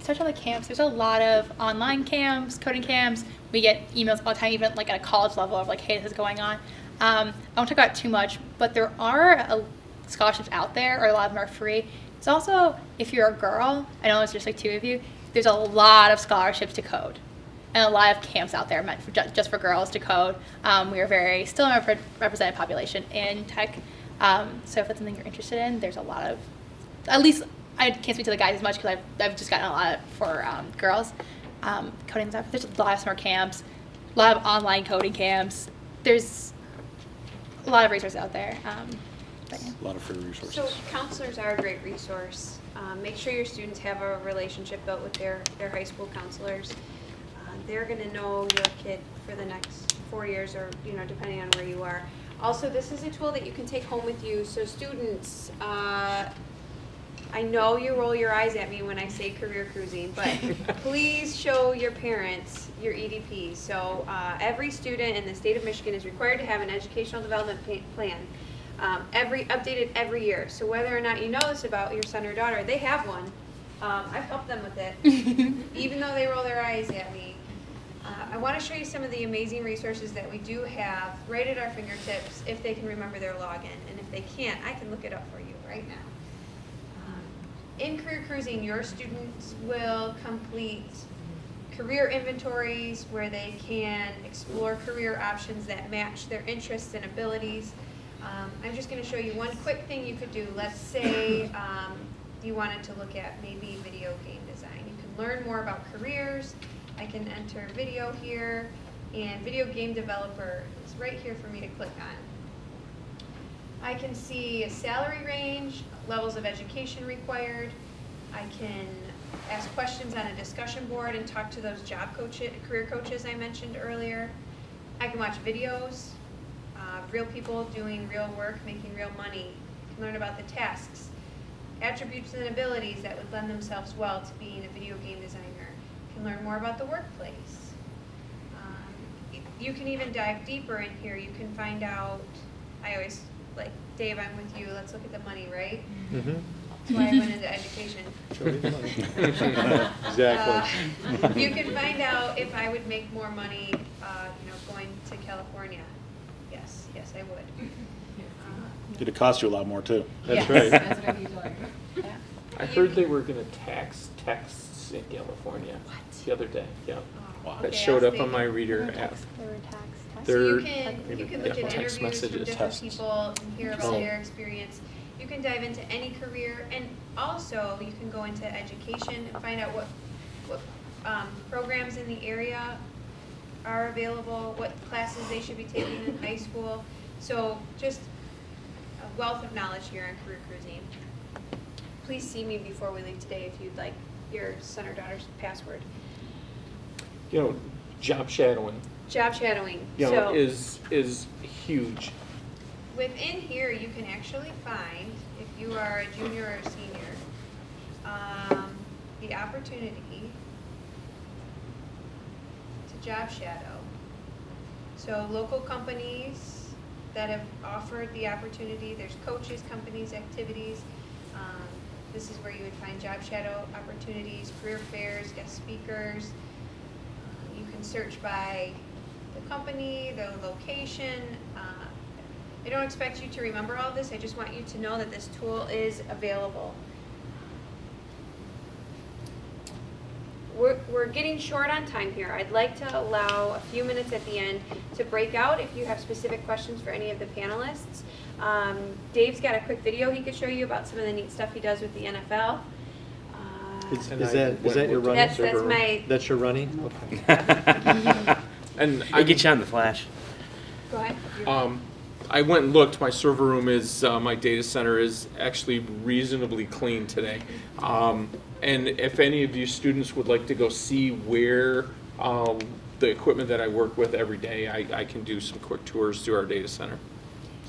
Touch on the camps. There's a lot of online camps, coding camps. We get emails all the time, even like at a college level, of like, hey, this is going on. I won't talk about it too much, but there are scholarships out there, or a lot of them are free. It's also, if you're a girl, I know it's just like 2 of you, there's a lot of scholarships to code. And a lot of camps out there meant for just for girls to code. We are still a represented population in tech. So if that's something you're interested in, there's a lot of, at least I can't speak to the guys as much because I've just gotten a lot for girls. Coding stuff. There's a lot of summer camps, a lot of online coding camps. There's a lot of resources out there. But, yeah. A lot of free resources. So counselors are a great resource. Make sure your students have a relationship built with their high school counselors. They're going to know your kid for the next 4 years, or depending on where you are. Also, this is a tool that you can take home with you. So students, I know you roll your eyes at me when I say career cruising, but please show your parents your EDP. So every student in the state of Michigan is required to have an educational development plan, updated every year. So whether or not you know this about your son or daughter, they have one. I've helped them with it, even though they roll their eyes at me. I want to show you some of the amazing resources that we do have right at our fingertips if they can remember their login. And if they can't, I can look it up for you right now. In Career Cruising, your students will complete career inventories where they can explore career options that match their interests and abilities. I'm just going to show you one quick thing you could do. Let's say you wanted to look at maybe video game design. You can learn more about careers. I can enter video here, and video game developer is right here for me to click on. I can see a salary range, levels of education required. I can ask questions on a discussion board and talk to those career coaches I mentioned earlier. I can watch videos, real people doing real work, making real money. I can learn about the tasks, attributes and abilities that would lend themselves well to being a video game designer. You can learn more about the workplace. You can even dive deeper in here. You can find out, I always, like, Dave, I'm with you, let's look at the money, right? Mm-hmm. That's why I went into education. Show me the money. Exactly. You can find out if I would make more money, going to California. Yes, I would. It'd cost you a lot more too. That's Yes. right. That's what I'm doing. Yeah. I heard they were going to tax texts in California the other day. Yeah, Wow. that Okay, showed I'll up on see. my reader app. They were tax tests. So you They're- can look yeah, at text interviews from messages, different tests. people and hear about Oh. their experience. You can dive into any career, and also you can go into education and find out what programs in the area are available, what classes they should be taking in high school. So just a wealth of knowledge here on Career Cruising. Please see me before we leave today if you'd like your son or daughter's password. Job shadowing, Job shadowing. is huge. Within here, you can actually find, if you are a junior or a senior, the opportunity to job shadow. So local companies that have offered the opportunity, there's coaches, companies, activities. This is where you would find job shadow opportunities, career fairs, guest speakers. You can search by the company, the location, I don't expect you to remember all of this, I just want you to know that this tool is available. We're getting short on time here. I'd like to allow a few minutes at the end to break out if you have specific questions for any of the panelists. Dave's got a quick video he could show you about some of the neat stuff he does with the NFL. Is that your running? That's my. That's your running? Okay. And I get you on the flash. Go ahead. I went and looked. My server room is, my data center is actually reasonably clean today. And if any of you students would like to go see where the equipment that I work with every day, I can do some quick tours through our data center.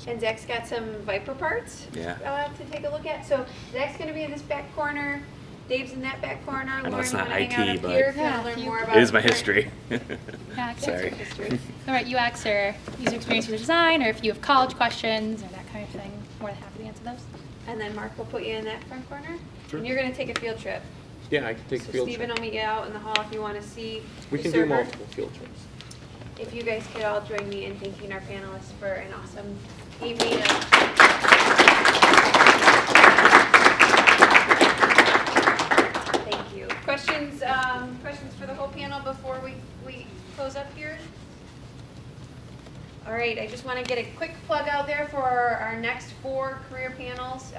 And Zach's got some Viper parts to take a look at. So Zach's going to be in this back corner. Dave's in that back corner. I know Lauren, it's you not wanna hang out IT, up but here if you wanna Yeah, learn you- more about It is my current- history. Yeah, Sorry. history. All right, UX or user experience user design, or if you have college questions or that kind of thing, more than happy to answer those. And then Mark will put you in that front corner. Sure. And you're going to take a field trip. Yeah, I can take a So field Stephen trip. will meet you out in the hall if you want to see We the can do server. multiple field trips. If you guys could all join me in thanking our panelists for an awesome evening. Thank you. Questions for the whole panel before we close up here? All right, I just want to get a quick plug out there for our next 4 career panels.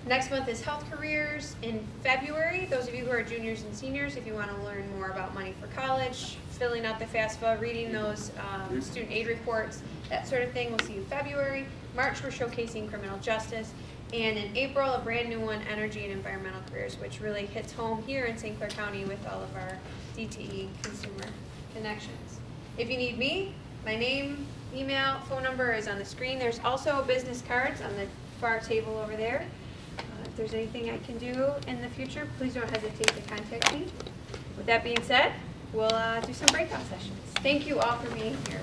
Next month is health careers in February. Those of you who are juniors and seniors, if you want to learn more about money for college, filling out the FAFSA, reading those student aid reports, that sort of thing, we'll see you February. March, we're showcasing criminal justice. And in April, a brand new one, energy and environmental careers, which really hits home here in St. Clair County with all of our DTE consumer connections. If you need me, my name, email, phone number is on the screen. There's also business cards on the far table over there. If there's anything I can do in the future, please don't hesitate to contact me. With that being said, we'll do some breakout sessions. Thank you all for being here.